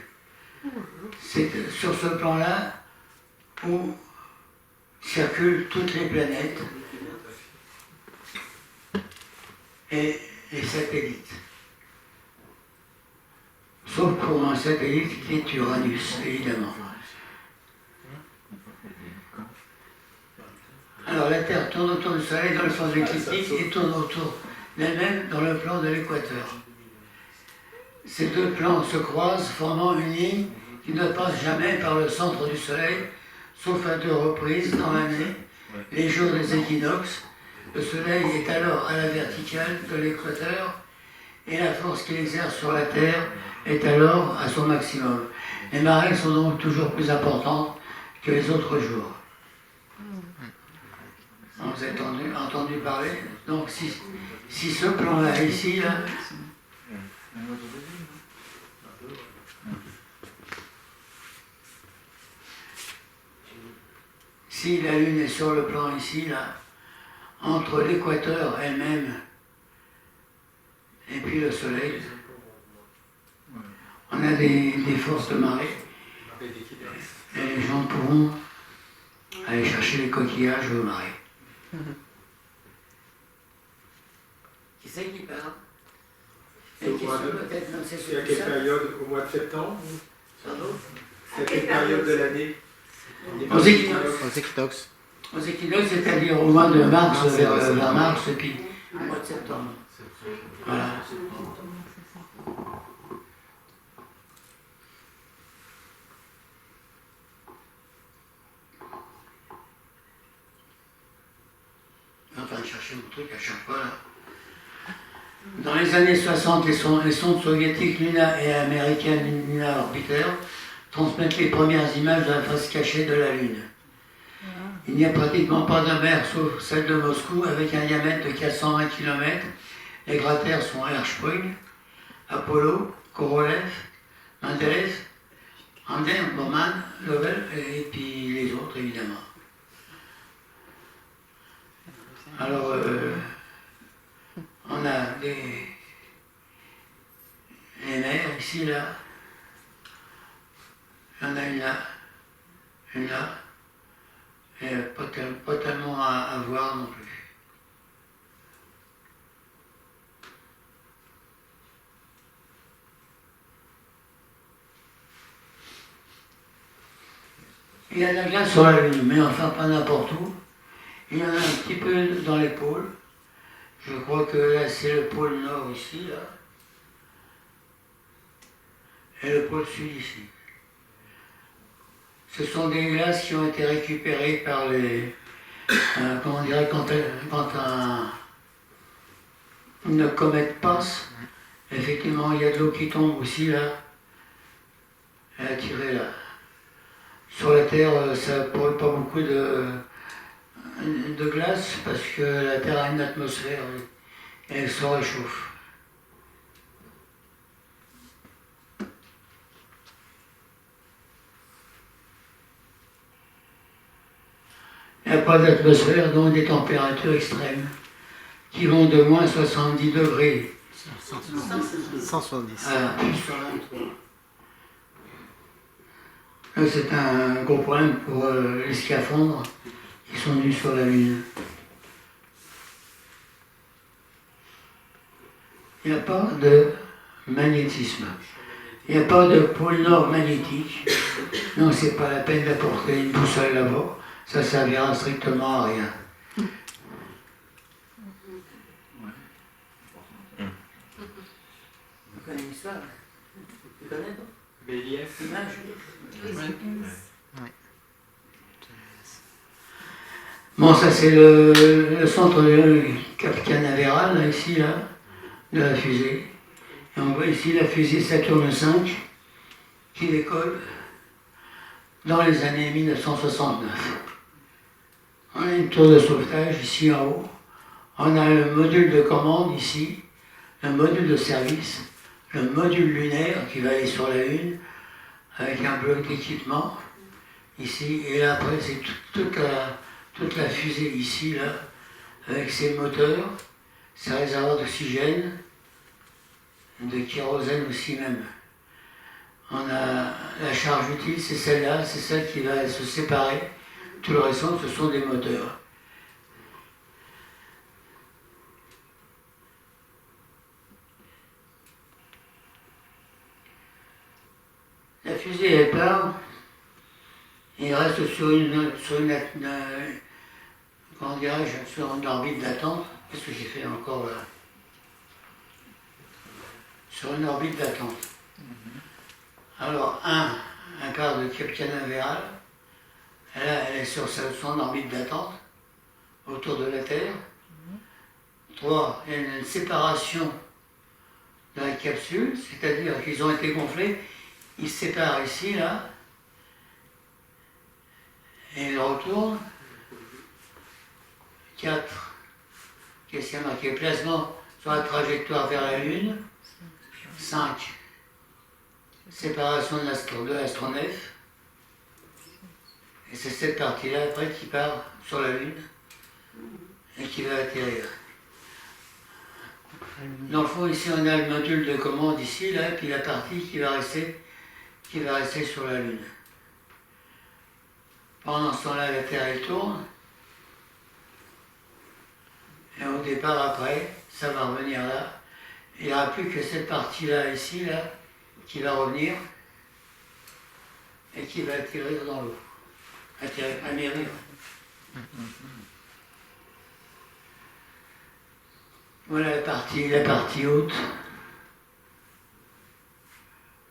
C'est sur ce plan-là où circulent toutes les planètes et les satellites. Sauf pour un satellite qui est Uranus, évidemment. Alors la Terre tourne autour du Soleil dans le sens écliptique et tourne autour d'elle-même dans le plan de l'équateur. Ces deux plans se croisent, formant une ligne qui ne passe jamais par le centre du Soleil, sauf à 2 reprises dans l'année, les jours des équinoxes. Le Soleil est alors à la verticale de l'équateur et la force qu'il exerce sur la Terre est alors à son maximum. Les marées sont donc toujours plus importantes que les autres jours. Vous avez entendu parler? Donc si ce plan-là ici, là, si la Lune est sur le plan ici, là, entre l'équateur elle-même et puis le Soleil, on a des forces de marée. Et les gens pourront aller chercher les coquillages aux marées. Qui c'est qui parle? C'est à quelle période? Au mois de septembre? Pardon? C'est à quelle période de l'année? Aux équinoxes. Aux équinoxes. Aux équinoxes, c'est-à-dire au mois de mars, vers mars, et puis au mois de septembre. Voilà. Enfin, chercher mon truc à chaque fois, là. Dans les années 60, les sondes soviétiques Luna et américaines Luna Orbiter transmettent les premières images de la face cachée de la Lune. Il n'y a pratiquement pas de mer sauf celle de Moscou avec un diamètre de 420 km. Les cratères sont Hertzsprung, Apollo, Korolev, Mendeleev, Anden, Bormann, Lovell et puis les autres évidemment. Alors, on a les mers ici, là. Il y en a une là, et pas tellement à voir non plus. Il y a de la glace sur la Lune, mais enfin pas n'importe où. Il y en a un petit peu dans les pôles. Je crois que là c'est le pôle nord ici, là. Et le pôle sud ici. Ce sont des glaces qui ont été récupérées par les... comment dirait quand une comète passe, effectivement il y a de l'eau qui tombe aussi là. Elle a tiré là. Sur la Terre, ça ne pourrait pas beaucoup de glace parce que la Terre a une atmosphère et elle se réchauffe. Il n'y a pas d'atmosphère, donc des températures extrêmes qui vont de moins 70 degrés 170. à plus 123. Là, c'est un gros problème pour les scaphandres qui sont nus sur la Lune. Il n'y a pas de magnétisme. Il n'y a pas de pôle nord magnétique. Non, c'est pas la peine d'apporter une boussole là-bas. Ça servira strictement à rien. Vous connaissez l'histoire? Tu connais, toi? Béliès. Bon, ça c'est le centre de Cap Canaveral, là, ici, là, de la fusée. Et on voit ici la fusée Saturne V qui décolle dans les années 1969. On a une tour de sauvetage ici en haut. On a le module de commande ici, le module de service, le module lunaire qui va aller sur la Lune avec un bloc d'équipement ici. Et là après c'est toute la fusée ici là avec ses moteurs, ses réservoirs d'oxygène, de kérosène aussi même. On a la charge utile, c'est celle-là, c'est celle qui va se séparer. Tout le reste, ce sont des moteurs. La fusée, elle part, il reste sur une comment dirais-je, sur une orbite d'attente. Qu'est-ce que j'ai fait encore là? Sur une orbite d'attente. Alors, un quart de Cap Canaveral, elle est sur son orbite d'attente, autour de la Terre. 3, il y a une séparation de la capsule, c'est-à-dire qu'ils ont été gonflés, ils se séparent ici, là, et ils retournent. 4, qu'est-ce qu'il y a marqué? Placement sur la trajectoire vers la Lune. 5, séparation de l'astronef. Et c'est cette partie-là, après, qui part sur la Lune et qui va atterrir. Dans le fond, ici, on a le module de commande ici, là, et puis la partie qui va rester sur la Lune. Pendant ce temps-là, la Terre, elle tourne. Et au départ, après, ça va revenir là. Il n'y aura plus que cette partie-là, ici, là, qui va revenir et qui va atterrir dans l'eau. Atterrir. Voilà la partie haute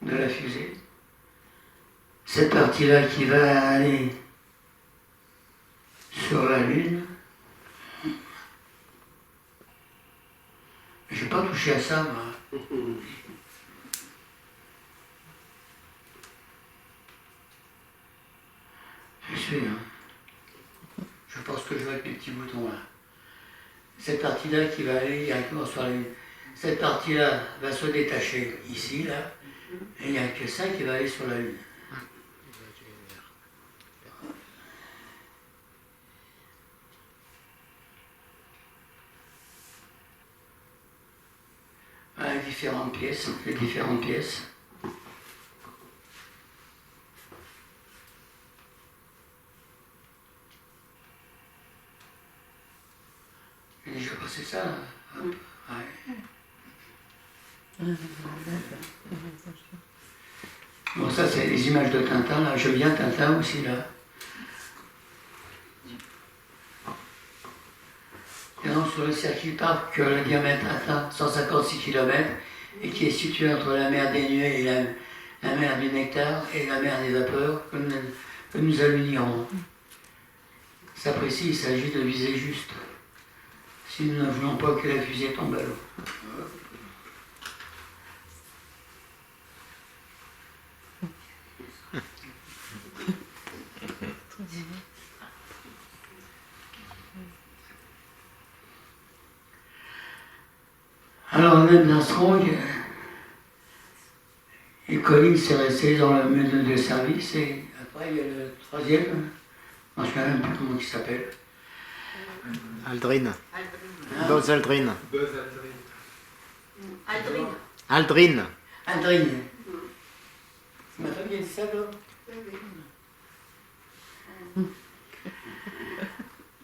de la fusée. Cette partie-là qui va aller sur la Lune. Je n'ai pas touché à ça, moi. Je suis, hein. Je pense que je vais avec mes petits boutons là. Cette partie-là qui va aller directement sur la Lune. Cette partie-là va se détacher ici, là, et il n'y a que ça qui va aller sur la Lune. différentes pièces, les différentes pièces. J'ai déjà passé ça, là. Hop. Ouais. Bon, ça, c'est les images de Tintin, là. Je viens Tintin aussi, là. Et donc, sur le circuit parc, le diamètre atteint 156 km et qui est situé entre la mer des Nuées et la mer du Nectar et la mer des Vapeurs que nous allunirons. Ça précise, il s'agit de viser juste. Si nous ne voulons pas que la fusée tombe à l'eau. Alors, Neil Armstrong et Collins s'est resté dans le menu de service et après il y a le troisième, je ne sais même plus comment il s'appelle. Aldrin. Hein? Buzz Aldrin. Buzz Aldrin. Aldrin. Aldrin. C'est ma femme qui a dit ça, là?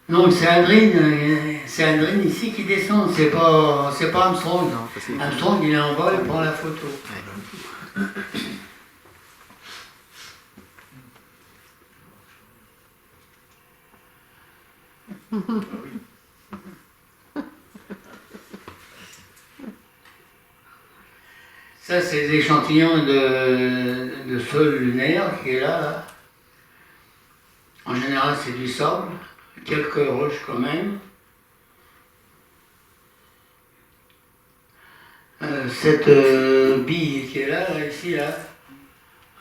Non, c'est Aldrin ici qui descend, c'est pas Armstrong. Non, parce que- Armstrong, il est en bas, il prend la photo. Ça, c'est des échantillons de sol lunaire qui est là. En général, c'est du sable, quelques roches quand même. Cette bille qui est là, ici, là,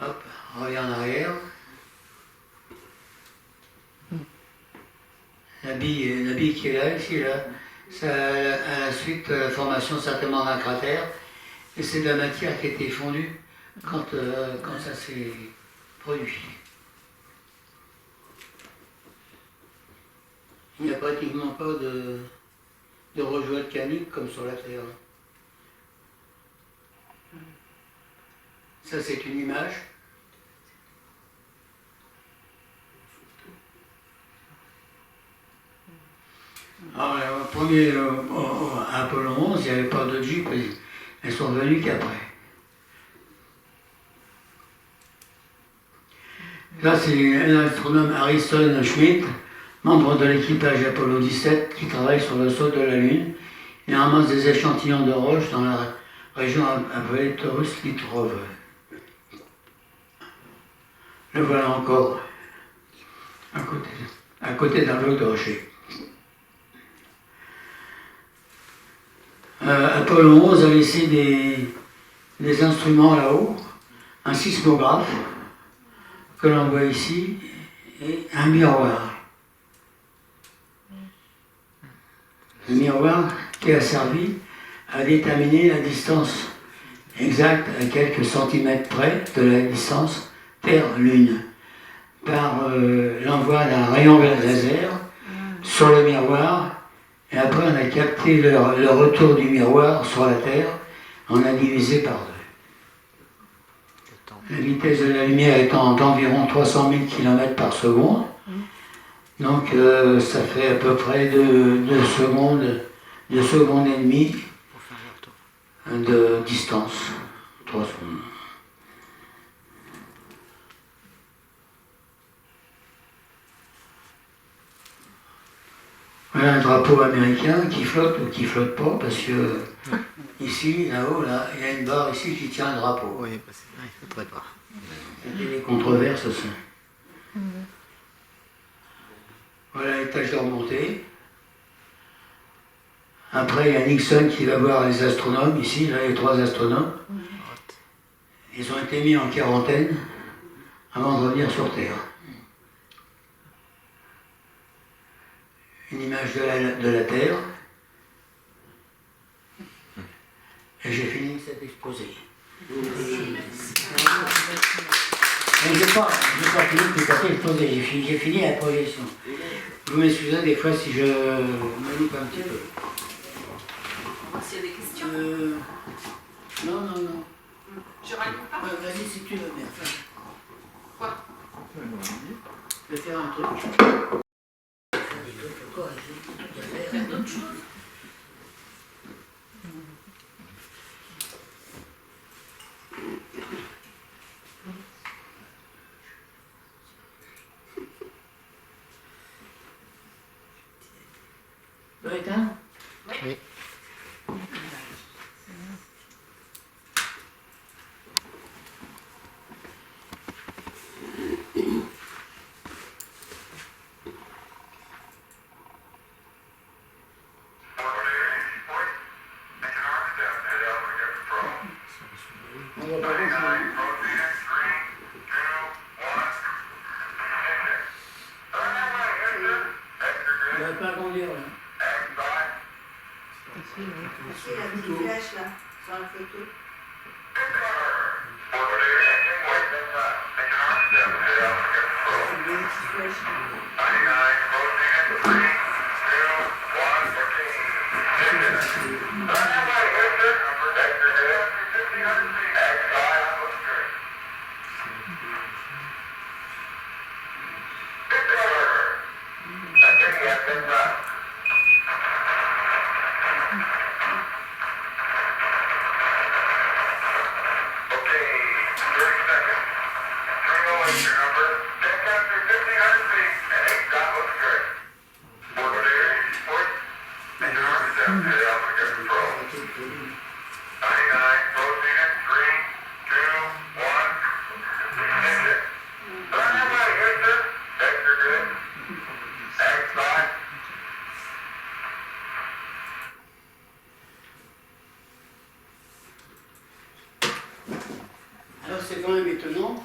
hop, revient en arrière. La bille qui est là, ici, là, c'est à la suite de la formation certainement d'un cratère. Et c'est de la matière qui a été fondue quand ça s'est produit. Il n'y a pratiquement pas de roches volcaniques comme sur la Terre. Ça, c'est une image. Alors, le premier Apollo 11, il n'y avait pas de Jeep, elles sont venues qu'après. Là, c'est l'astronome Harrison Schmitt, membre de l'équipage Apollo 17, qui travaille sur le sol de la Lune. Il ramasse des échantillons de roches dans la région appelée Taurus Litrov. Le voilà encore, à côté d'un bloc de rocher. Apollo 11 a laissé des instruments là-haut, un sismographe que l'on voit ici et un miroir. Le miroir qui a servi à déterminer la distance exacte à quelques centimètres près de la distance Terre-Lune par l'envoi d'un rayon laser sur le miroir. Et après, on a capté le retour du miroir sur la Terre, on a divisé par deux. La vitesse de la lumière étant d'environ 300 000 km par seconde, donc ça fait à peu près 2 secondes et demie de distance. 3 secondes. Voilà un drapeau américain qui flotte ou qui flotte pas, parce que ici, là-haut, là, il y a une barre ici qui tient un drapeau. Oui, parce que il ne faudrait pas. Il y a des controverses aussi. Voilà l'étage de remontée. Après, il y a Nixon qui va voir les astronomes, ici, là, les 3 astronomes. Ils ont été mis en quarantaine avant de revenir sur Terre. Une image de la Terre. Et j'ai fini cet exposé. Mais je n'ai pas fini cet exposé, j'ai fini la projection. Vous m'excusez des fois si je me loupe un petit peu. S'il y a des questions. Non, non, non. Je rallume pas. Ouais, vas-y si tu veux, mais enfin. Quoi? Je vais faire un truc. Faut corriger, tout à fait. Faire d'autres choses. Tu veux éteindre? Oui. On va pas continuer. On va pas conduire là. Ici, oui. Ici, la petite flèche là, sur la photo. Il y a une petite flèche. Alors c'est quand même étonnant.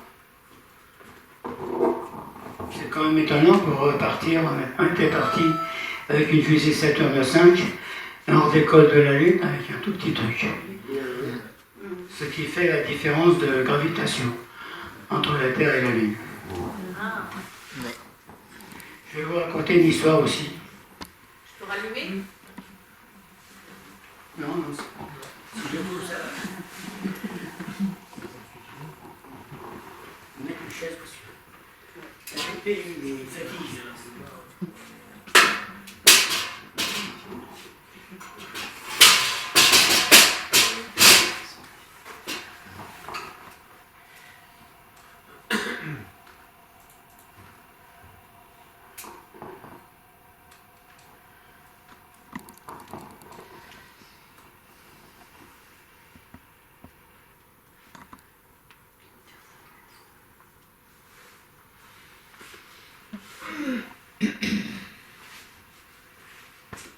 C'est quand même étonnant pour repartir. On était parti avec une fusée Saturne V et on redécolle de la Lune avec un tout petit truc. Ce qui fait la différence de gravitation entre la Terre et la Lune. Ah, Je vais vous raconter une histoire aussi. je peux rallumer? Non, non, c'est si je vous ça va. Mettre une chaise parce que la GP, il est fatigué.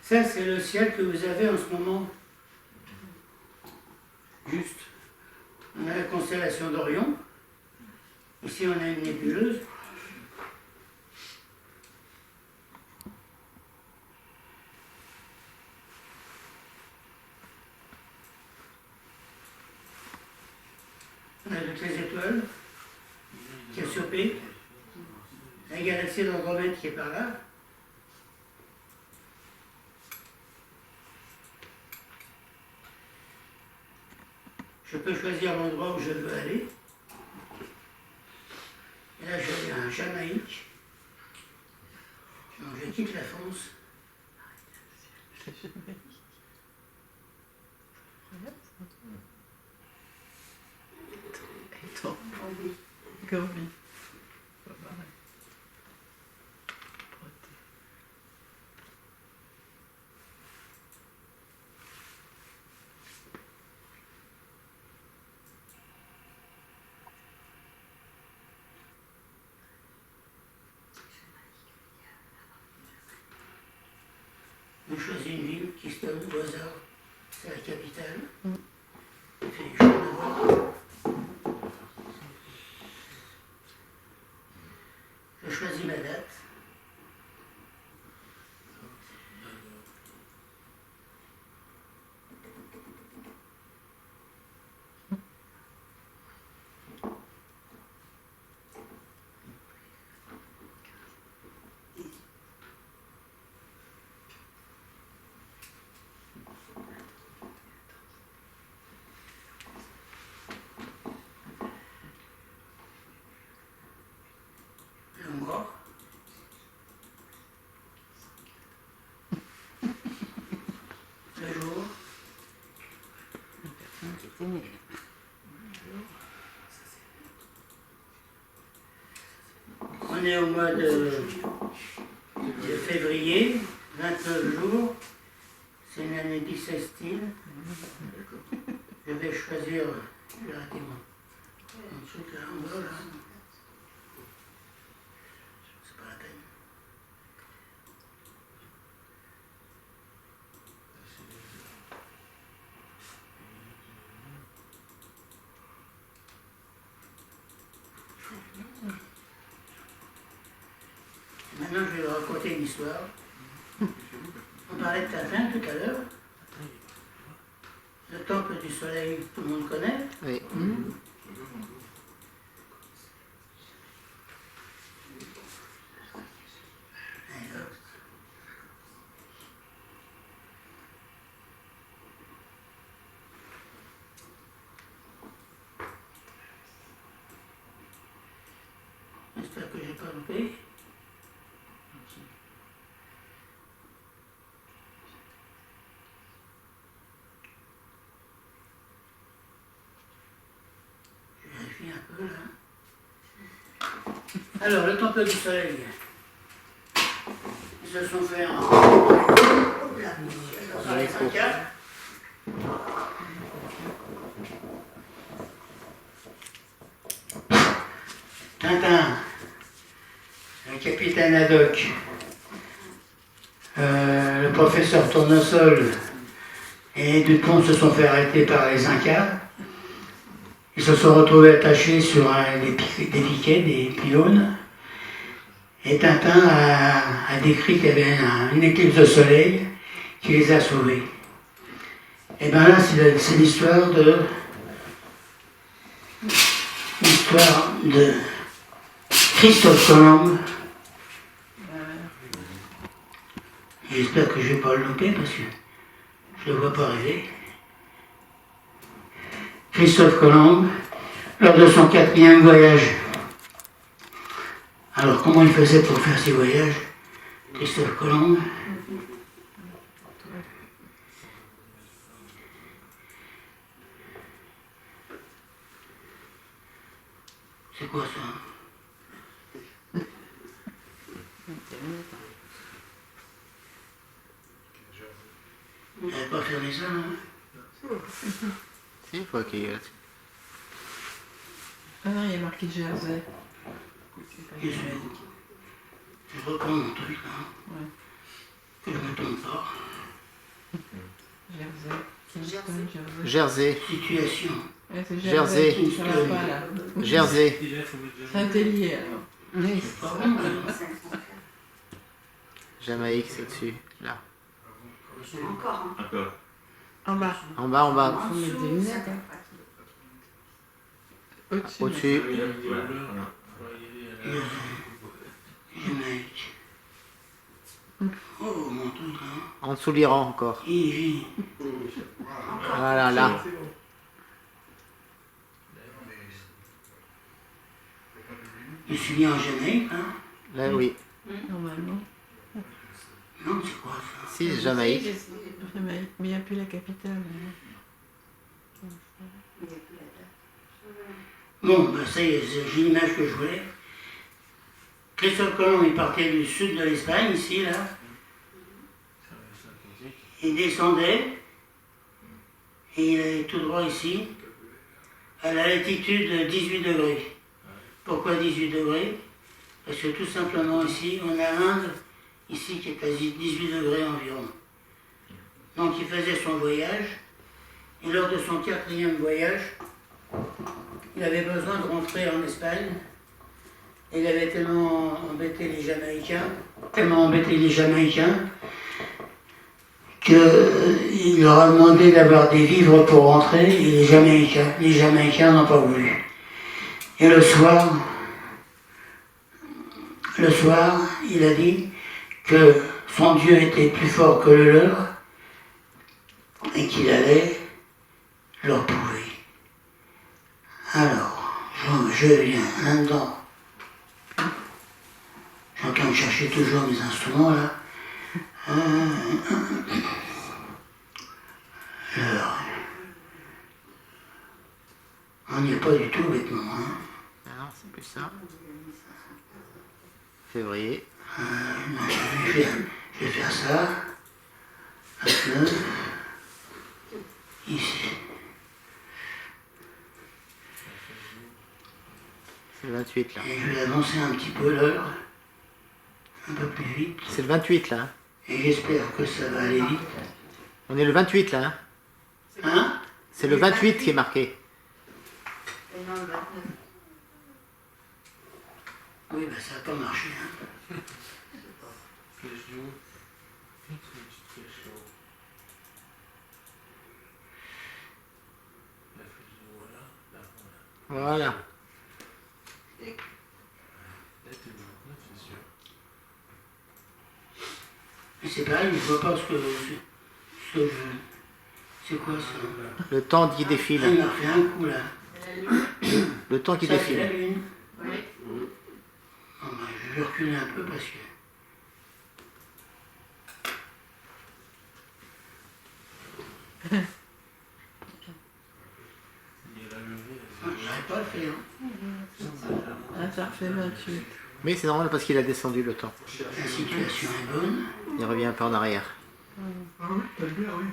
Ça, c'est le ciel que vous avez en ce moment. Juste. On a la constellation d'Orion. Ici, on a une nébuleuse. On a toutes les étoiles. Cassiopée. La galaxie d'Andromède qui est par là. Je peux choisir l'endroit où je veux aller. Et là, je vais à un Jamaïque. Donc, je quitte la France. Gambie. Je choisis une ville qui se donne au hasard. C'est la capitale. Il fait du chaud dehors. Je choisis ma date. fini. On est au mois de février, 29 jours. C'est une année bissextile. Je vais choisir directement un truc là en bas, là. C'est pas la peine. Maintenant, je vais vous raconter une histoire. On parlait de Tintin tout à l'heure. Le temple du soleil, tout le monde connaît. Oui. J'espère que j'ai pas loupé. Je vérifie un peu là. Alors, le temple du soleil. Ils se sont fait en... dans les 5 Tintin, le capitaine Haddock, le professeur Tournesol et Dupont se sont fait arrêter par les Incas. Ils se sont retrouvés attachés sur des piquets, des pylônes. Et Tintin a décrit qu'il y avait une éclipse de soleil qui les a sauvés. Et bien là, c'est l'histoire de Christophe Colomb. J'espère que je ne vais pas le louper parce que je ne le vois pas arriver. Christophe Colomb, lors de son 4e voyage. Alors, comment il faisait pour faire ses voyages, Christophe Colomb? C'est quoi ça? Vous n'avez pas fermé ça, non? Si, il faut qu'il y ait. Ah non, il y a marqué Jersey. Je reprends mon truc là. Ouais. Que je ne me trompe pas. Jersey. Kingston, Jersey. Jersey. Situation. Ouais, c'est Jersey. Jersey. Ça va pas là. Jersey. Saint-Hélier alors. Oui. C'est pas bon, là. Jamaïque, c'est dessus. Là. Encore, hein. Encore. En bas. En bas, en bas. Faut mettre des lunettes. Hein. Au-dessus. Au-dessus. Jamaïque. Oh, mon truc là. En dessous l'Iran encore. Fiji. Voilà, là. Je suis bien en Jamaïque, hein? Là, oui. Normalement. Non, c'est quoi ça? Si, c'est Jamaïque. Mais il n'y a plus la capitale. Hein. Bon, ben ça y est, j'ai l'image que je voulais. Christophe Colomb est parti du sud de l'Espagne, ici, là. Il descendait, et il allait tout droit ici, à la latitude de 18 degrés. Pourquoi 18 degrés? Parce que tout simplement ici, on a l'Inde, ici, qui est à 18 degrés environ. Donc il faisait son voyage, et lors de son 4e voyage, il avait besoin de rentrer en Espagne. Il avait tellement embêté les Jamaïcains, qu'il leur a demandé d'avoir des vivres pour rentrer, et les Jamaïcains n'ont pas voulu. Et le soir, il a dit que son Dieu était plus fort que le leur, et qu'il allait leur prouver. Alors, je viens là-dedans. Je suis en train de chercher toujours mes instruments là. Alors, On n'y est pas du tout bêtement. Hein. Ah non, c'est plus ça. Février. Non, je vais faire ça. 29. Ici. C'est le 28 là. Et je vais avancer un petit peu l'heure. Un peu plus vite. C'est le 28 là. Hein. Et j'espère que ça va aller vite. On est le 28 là. Hein. Hein? C'est le 28 qui est marqué. Et non, le 29. Oui, ben ça n'a pas marché. Hein. Voilà. Mais c'est pareil, je ne vois pas ce que je... C'est quoi ça? Le temps qui Ah, défile. il m'a fait un coup là. Le temps qui Ça, c'est la défile. lune. Oui. Bon, ben, je vais reculer un peu parce que... J'arrive pas à le faire. Ah, ça fait 28. Mais c'est normal parce qu'il a descendu le temps. La situation est bonne. Il revient un peu en arrière. Ah oui, t'as bien, oui.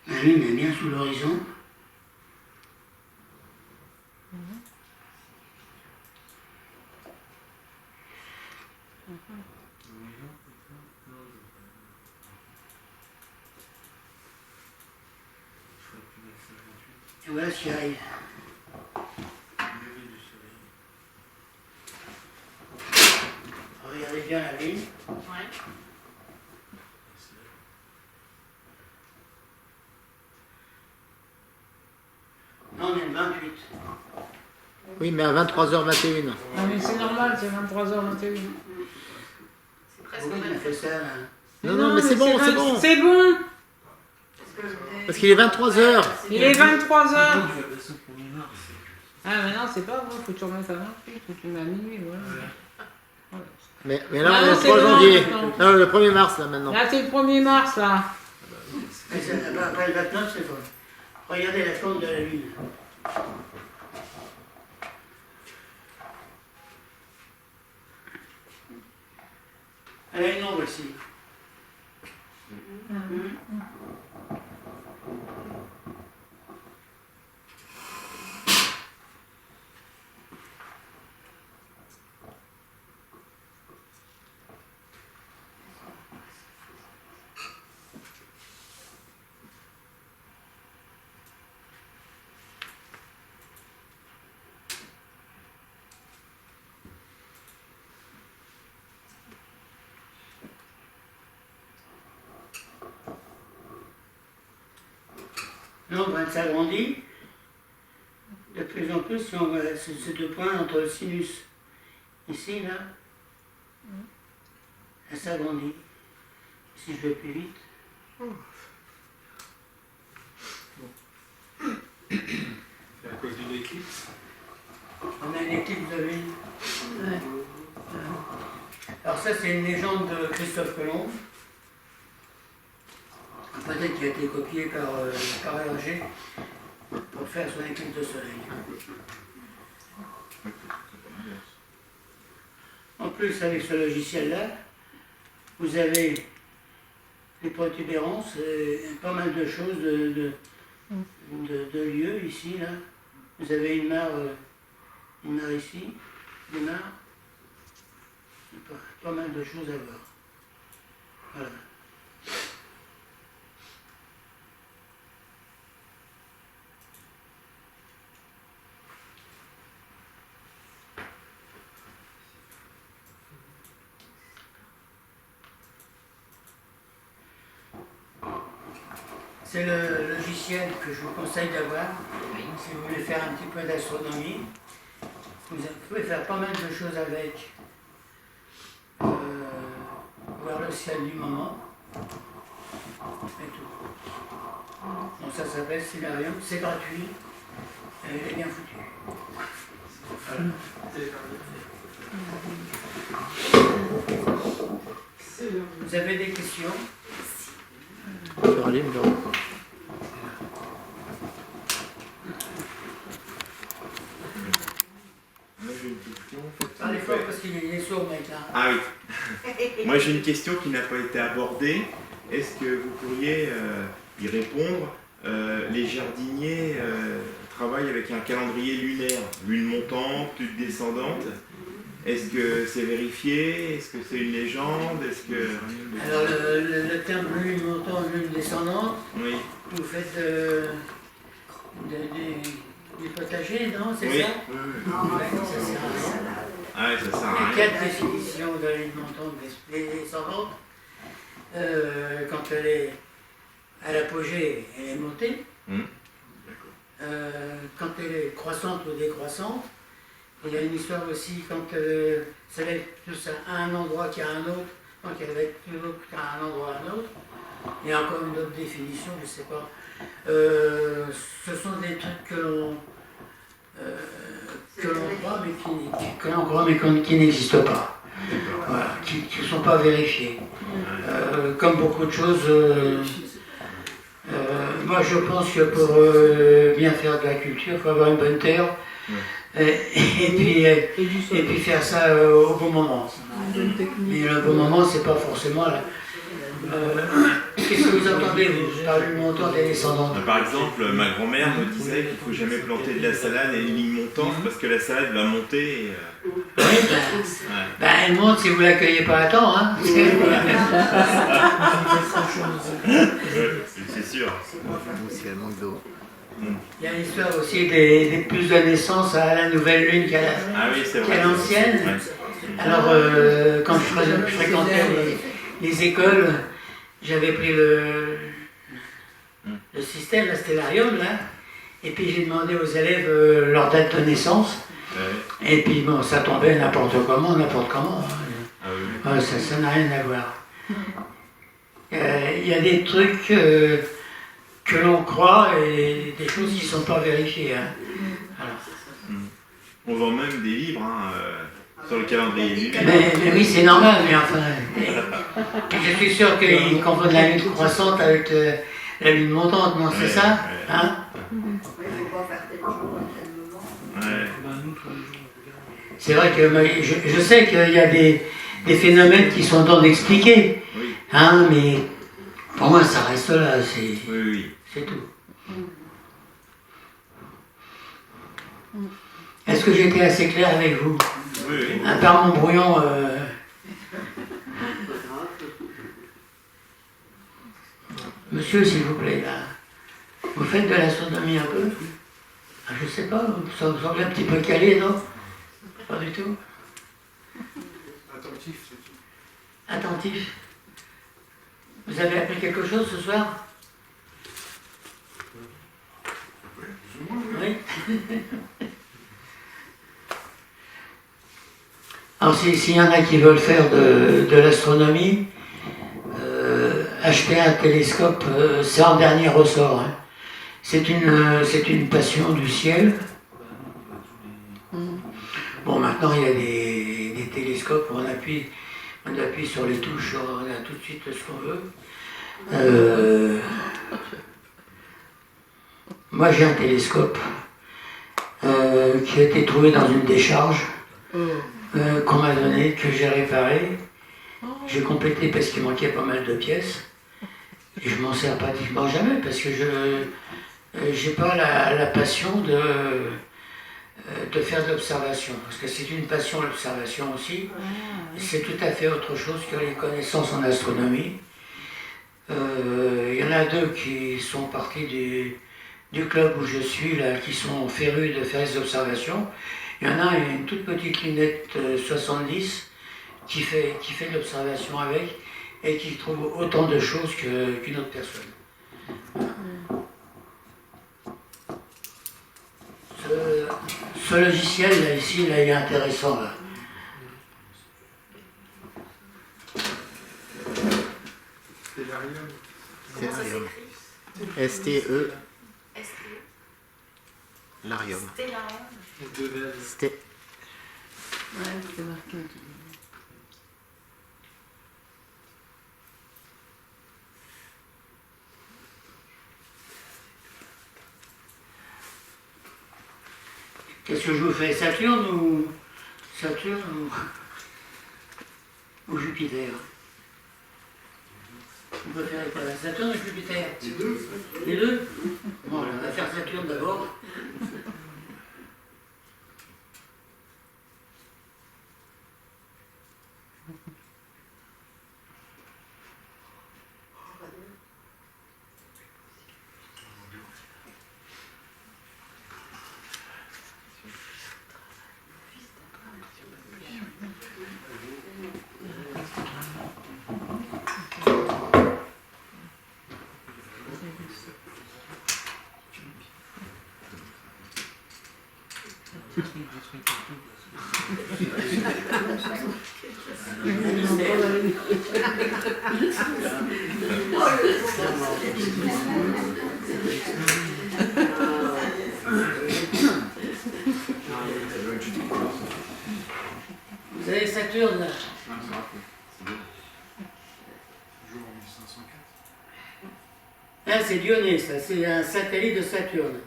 La lune est bien sous l'horizon. Et voilà ce qui arrive. Regardez bien la lune. Ouais. Non, on est le 28. Oui, mais à 23h21. Non, mais c'est normal, c'est 23h21. C'est presque Oui, on a fait ça là. Non, non, mais c'est bon, c'est bon. C'est bon. Parce qu'il est 23h. Il est 23h. Ah, mais non, c'est pas bon, faut que tu remettes à 28, faut que tu mets à minuit, voilà. Mais là, Ah, on est le c'est 3 bon, janvier. maintenant. Non, le 1er mars, là, maintenant. Là, c'est le 1er mars, là. Mais après le 29, c'est vrai. Regardez la forme de la lune. Elle a une ombre ici. L'ombre elle s'agrandit. De plus en plus, si on voit ces deux points entre le sinus, ici, là, elle s'agrandit. Si je vais plus vite. C'est à cause d'une éclipse. On a une éclipse de lune. Alors ça, c'est une légende de Christophe Colomb. Peut-être qu'il a été copié par Hergé pour faire son éclipse de soleil. En plus, avec ce logiciel-là, vous avez les protubérances, pas mal de choses, de lieux ici, là. Vous avez une mare ici, des mares. Pas mal de choses à voir. Voilà. C'est le logiciel que je vous conseille d'avoir si vous voulez faire un petit peu d'astronomie. Vous pouvez faire pas mal de choses avec. Voir le ciel du moment. Et tout. Donc ça s'appelle Stellarium, c'est gratuit. Et il est bien foutu. Voilà. Vous avez des questions? Sur un livre, non. Moi j'ai une question. En fait, Parlez fort parce qu'il est sourd, mec, là. Ah oui. Moi j'ai une question qui n'a pas été abordée. Est-ce que vous pourriez y répondre? Les jardiniers travaillent avec un calendrier lunaire, lune montante, lune descendante. Est-ce que c'est vérifié? Est-ce que c'est une légende? Est-ce que... Alors, le terme lune montante, lune descendante, Oui. vous faites du potager, non? C'est Oui. ça? Oui, oui. Ouais, ça sert à rien. Ah ouais, ça sert Il y à a rien. 4 définitions de la lune montante descendante. Quand elle est à l'apogée, elle est montée. Quand elle est croissante ou décroissante. Il y a une histoire aussi quand ça va être plus à un endroit qu'à un autre, donc elle va être plus haute qu'à un endroit à un autre. Il y a encore une autre définition, je ne sais pas. Ce sont des trucs que l'on croit mais qui n'existent pas. Voilà, qui ne sont pas vérifiés. Comme beaucoup de choses, moi je pense que pour bien faire de la culture, il faut avoir une bonne terre et puis faire ça au bon moment. Mais le bon moment, c'est pas forcément là. Qu'est-ce que vous entendez, vous, par lune montante et descendante? Par exemple, ma grand-mère me disait qu'il ne faut jamais planter de la salade à une ligne montante parce que la salade va monter et... Oui, elle monte si vous ne l'accueillez pas à temps. Hein. C'est sûr. Aussi, elle manque d'eau. Il y a l'histoire aussi des plus de naissance à la nouvelle lune qu'à l'ancienne. Ouais. Alors, quand je fréquentais les écoles, j'avais pris le système, la stellarium, là, et puis j'ai demandé aux élèves leur date de naissance. Ouais. Et puis bon, ça tombait n'importe comment. Hein. Ah oui. Ça n'a rien à voir. Il y a des trucs que l'on croit et des choses qui ne sont pas vérifiées. Hein. Alors. On vend même des livres sur le calendrier lunaire. Mais oui, c'est normal, mais enfin. Je suis sûr qu'ils confondent la lune croissante avec la lune montante, non, c'est ça? Hein? Il ne faut pas faire tel jour à tel moment. Ouais. C'est vrai que je sais qu'il y a des phénomènes qui sont dents d'expliquer, Oui. hein, mais pour moi ça reste là, Oui. c'est tout. Est-ce que j'ai été assez clair avec vous? Oui. À part mon brouillon, monsieur, s'il vous plaît, là, vous faites de l'astronomie un peu? Ah, je sais pas, ça vous semble un petit peu calé, non? Pas du tout. Attentif, c'est tout. Attentif. Vous avez appris quelque chose ce soir? Oui. Alors s'il y en a qui veulent faire de l'astronomie, acheter un télescope, c'est en dernier ressort. Hein. C'est une passion du ciel. Bon, maintenant il y a des télescopes où on appuie sur les touches, on a tout de suite ce qu'on veut. Moi j'ai un télescope qui a été trouvé dans une décharge qu'on m'a donné, que j'ai réparé. J'ai complété parce qu'il manquait pas mal de pièces. Et je m'en sers pratiquement jamais parce que je n'ai pas la passion de faire de l'observation. Parce que c'est une passion l'observation aussi. C'est tout à fait autre chose que les connaissances en astronomie. Il y en a deux qui sont partis du club où je suis, là, qui sont férus de faire des observations. Il y en a une toute petite lunette 70 qui fait de l'observation avec et qui trouve autant de choses qu'une autre personne. Ce logiciel là, ici, là, il est intéressant. Là. Stellarium. S-T-E. Larium. Ouais, c'est marqué. Qu'est-ce que je vous fais, Saturne ou Jupiter? On peut faire quoi, Saturne ou Jupiter? Les deux. Les deux? Bon, on va faire Saturne d'abord. Vous avez Saturne là. Là, c'est Dionée, ça, c'est un satellite de Saturne.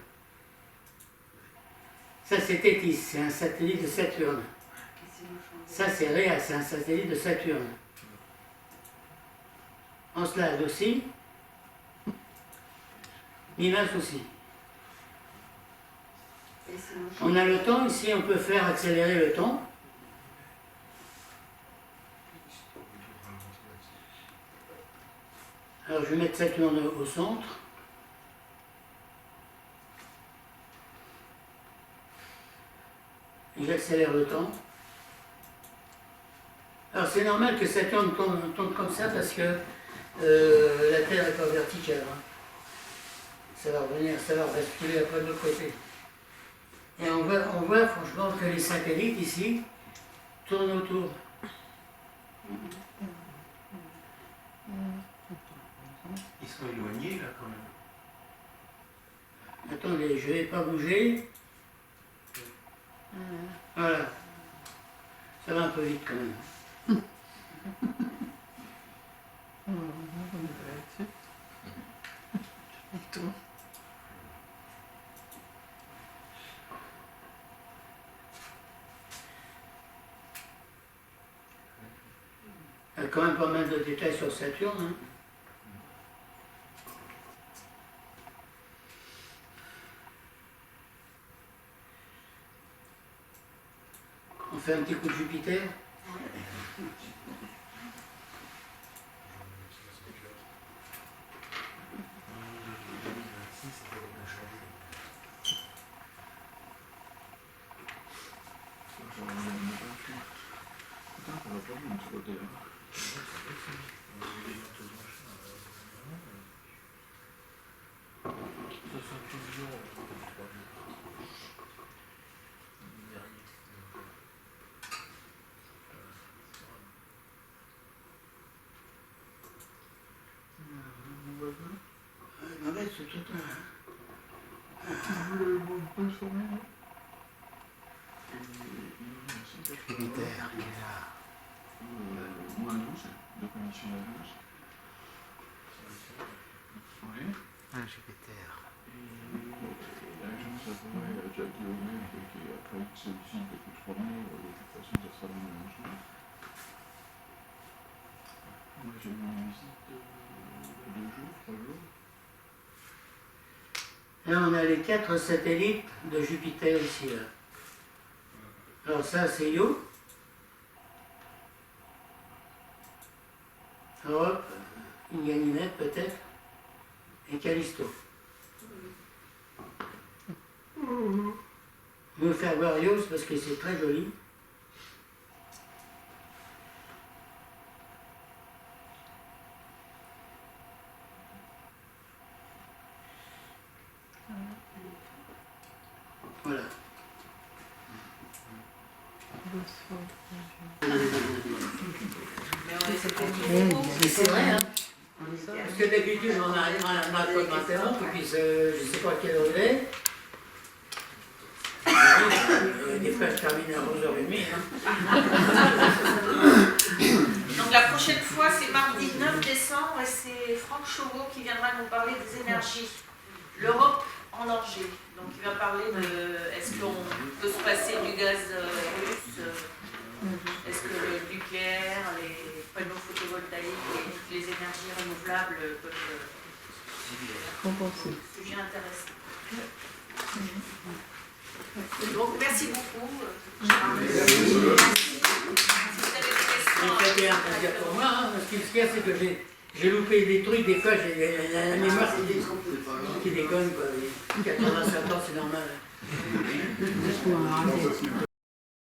Ça, c'est Tétis, c'est un satellite de Saturne. Ça, c'est Rhea, c'est un satellite de Saturne. Encelade aussi. Mimas aussi. On a le temps ici, on peut faire accélérer le temps. Alors je vais mettre Saturne au centre. Et j'accélère le temps. Alors c'est normal que Saturne tourne comme ça parce que la Terre n'est pas verticale. Hein. Ça va revenir, ça va basculer après de l'autre côté. Et on voit franchement que les satellites ici tournent autour. Ils sont éloignés là quand même. Attendez, je ne vais pas bouger. Voilà. Ça va un peu vite quand même. Il y a quand même pas mal de détails sur Saturne. Hein. On fait un petit coup de Jupiter. C'est tout Jupiter, qui est là. Ah, Jupiter. Là, on a les 4 satellites de Jupiter ici. Là. Alors ça, c'est Io. Europe, Ganymède peut-être, et Callisto. Je vais vous faire voir Ios parce que c'est très joli. Voilà. Mais c'est vrai, hein. Parce que d'habitude, on arrive à m'interrompre, et puis je ne sais pas à quelle heure il est. Des fois, je termine à 11h30. Hein. Donc la prochaine fois, c'est mardi 9 décembre et c'est Franck Chauveau qui viendra nous parler des énergies. L'Europe en danger. Donc il va parler de est-ce qu'on peut se passer du gaz russe, est-ce que le nucléaire, les panneaux photovoltaïques et les énergies renouvelables peuvent Compenser. sujet intéressant. Donc merci beaucoup. Gérard. Si vous avez des questions, C'était un plaisir pour moi, hein, parce que ce qu'il y a, c'est que j'ai loupé des trucs, des fois, j'ai la mémoire qui déconne, quoi. 85 ans, c'est normal. Voilà.